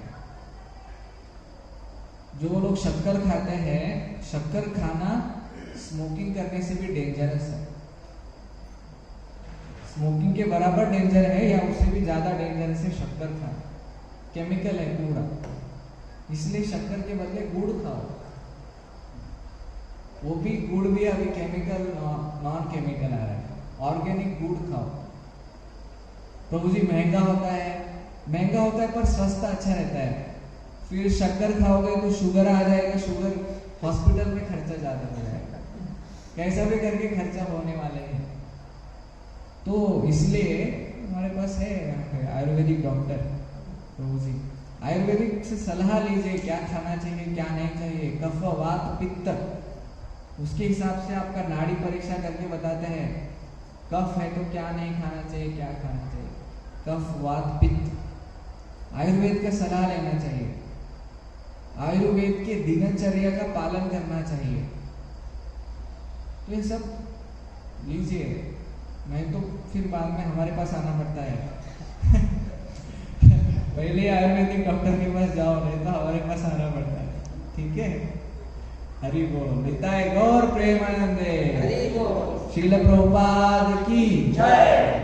जो लोग शक्कर खाते हैं, शक्कर खाना स्मोकिंग करने से भी डेंजरस है। स्मोकिंग के बराबर डेंजर है या उससे भी ज्यादा डेंजरस है शक्कर खाना। केमिकल है पूरा, इसलिए शक्कर के बदले गुड़ खाओ। वो भी गुड़ भी अभी केमिकल नॉन केमिकल आ रहा है, ऑर्गेनिक गुड़ खाओ। प्रभु जी महंगा होता है पर सस्ता अच्छा रहता है। फिर शक्कर खाओगे तो शुगर आ जाएगा, शुगर हॉस्पिटल में खर्चा ज्यादा हो जाएगा, कैसा भी करके खर्चा होने वाले हैं। तो इसलिए हमारे पास है यहाँ पे आयुर्वेदिक डॉक्टर प्रभु जी, आयुर्वेदिक से सलाह लीजिए क्या खाना चाहिए क्या नहीं चाहिए। कफ, वात, पित्त, उसके हिसाब से आपका नाड़ी परीक्षा करके बताते हैं। कफ है तो क्या नहीं खाना चाहिए, क्या खाना चाहिए। कफ, वात, पित्त, आयुर्वेद का सलाह लेना चाहिए, आयुर्वेद के दिनचर्या का पालन करना चाहिए। तो ये सब लीजिए, नहीं तो फिर बाद में हमारे पास आना पड़ता है। पहले आयुर्वेदिक डॉक्टर के पास जाओ, नहीं तो हमारे पास आना पड़ता है। ठीक है, हरि बोल। निताय गौर प्रेमानंदे, हरि बोल। श्रील प्रभुपाद की जय।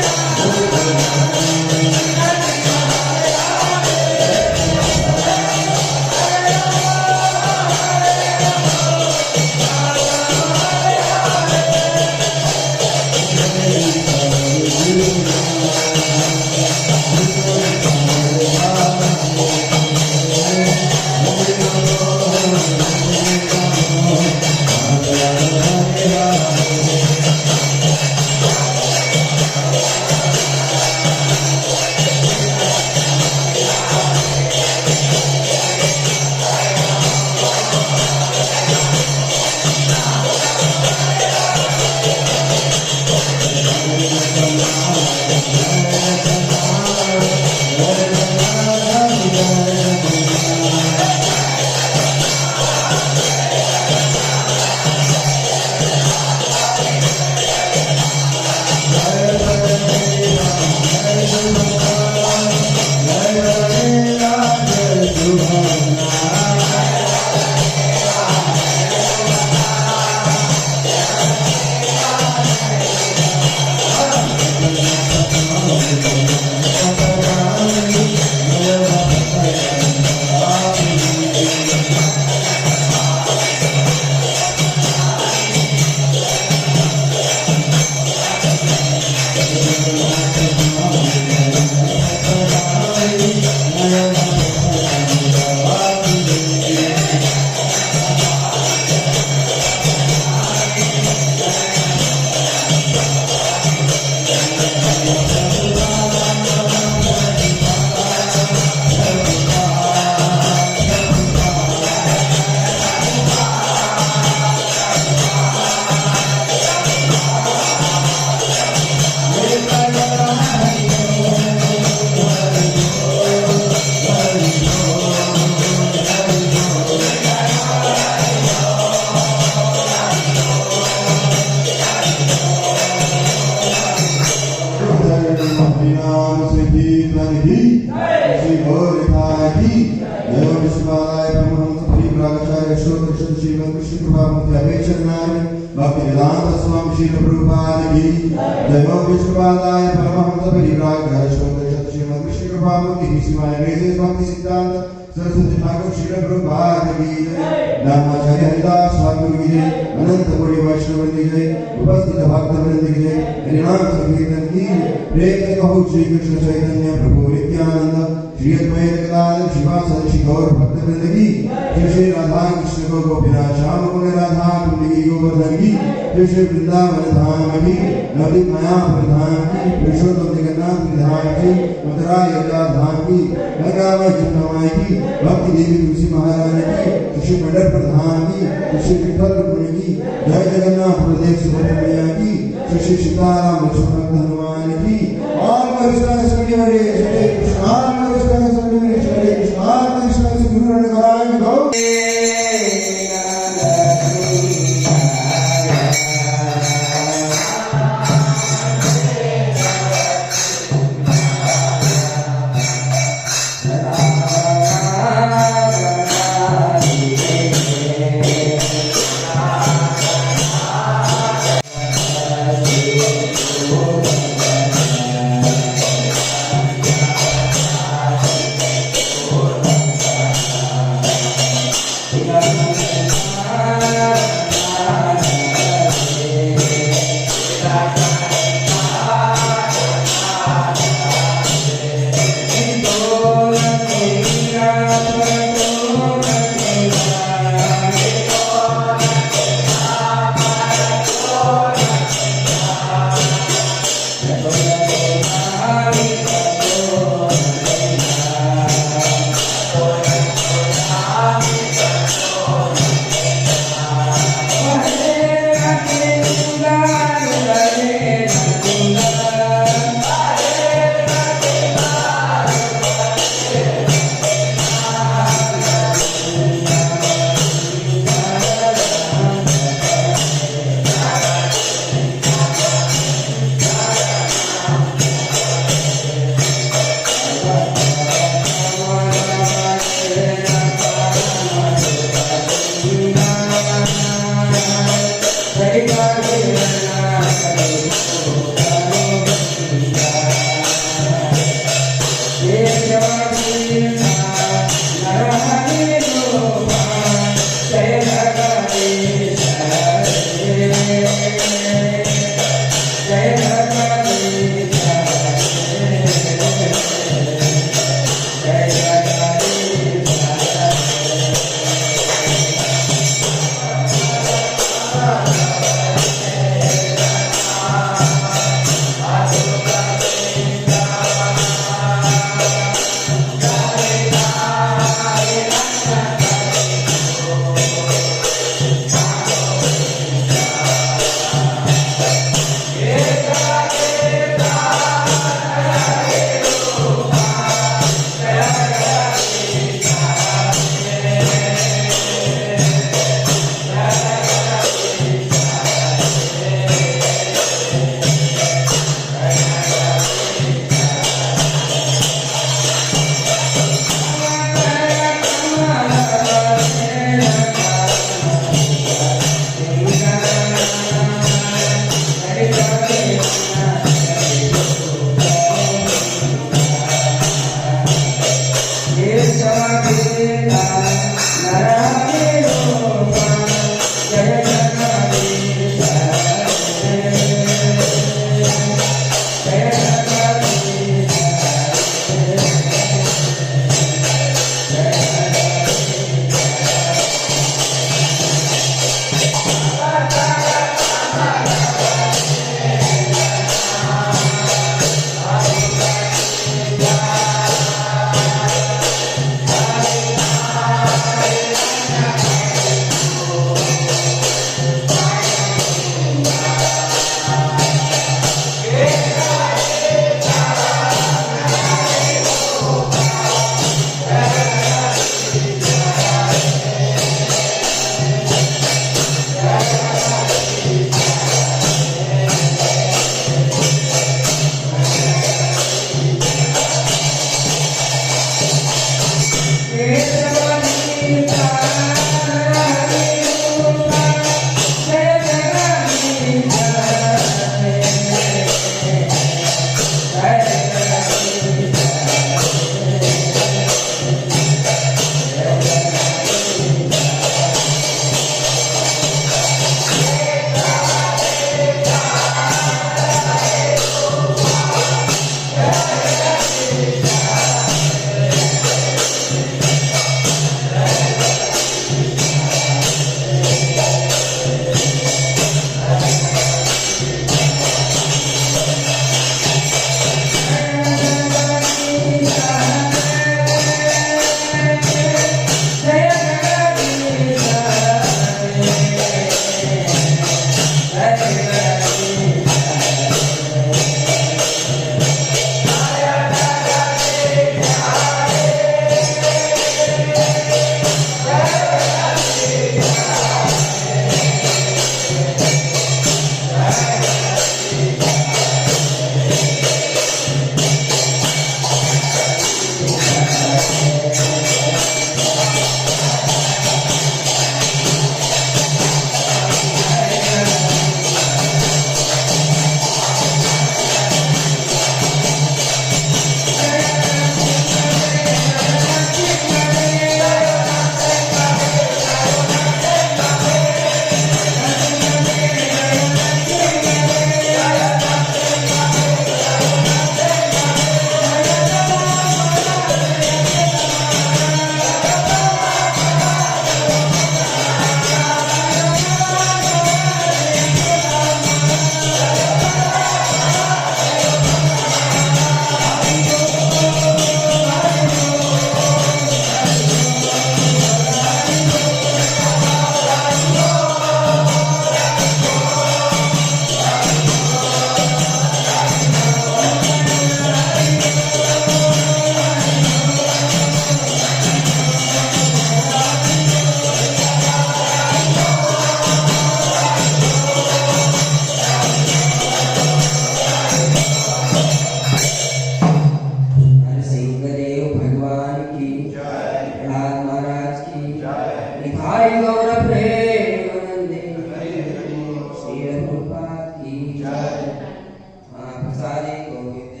प्रसादे गोविंदे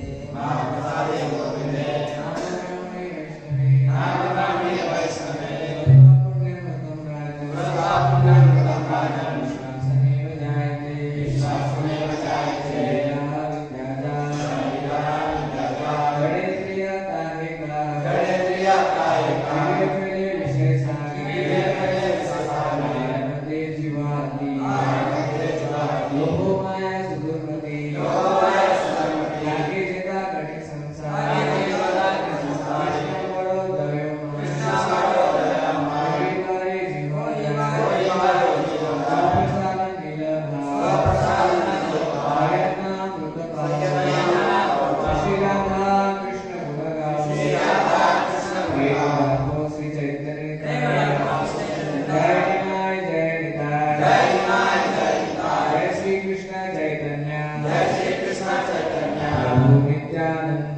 Nityananda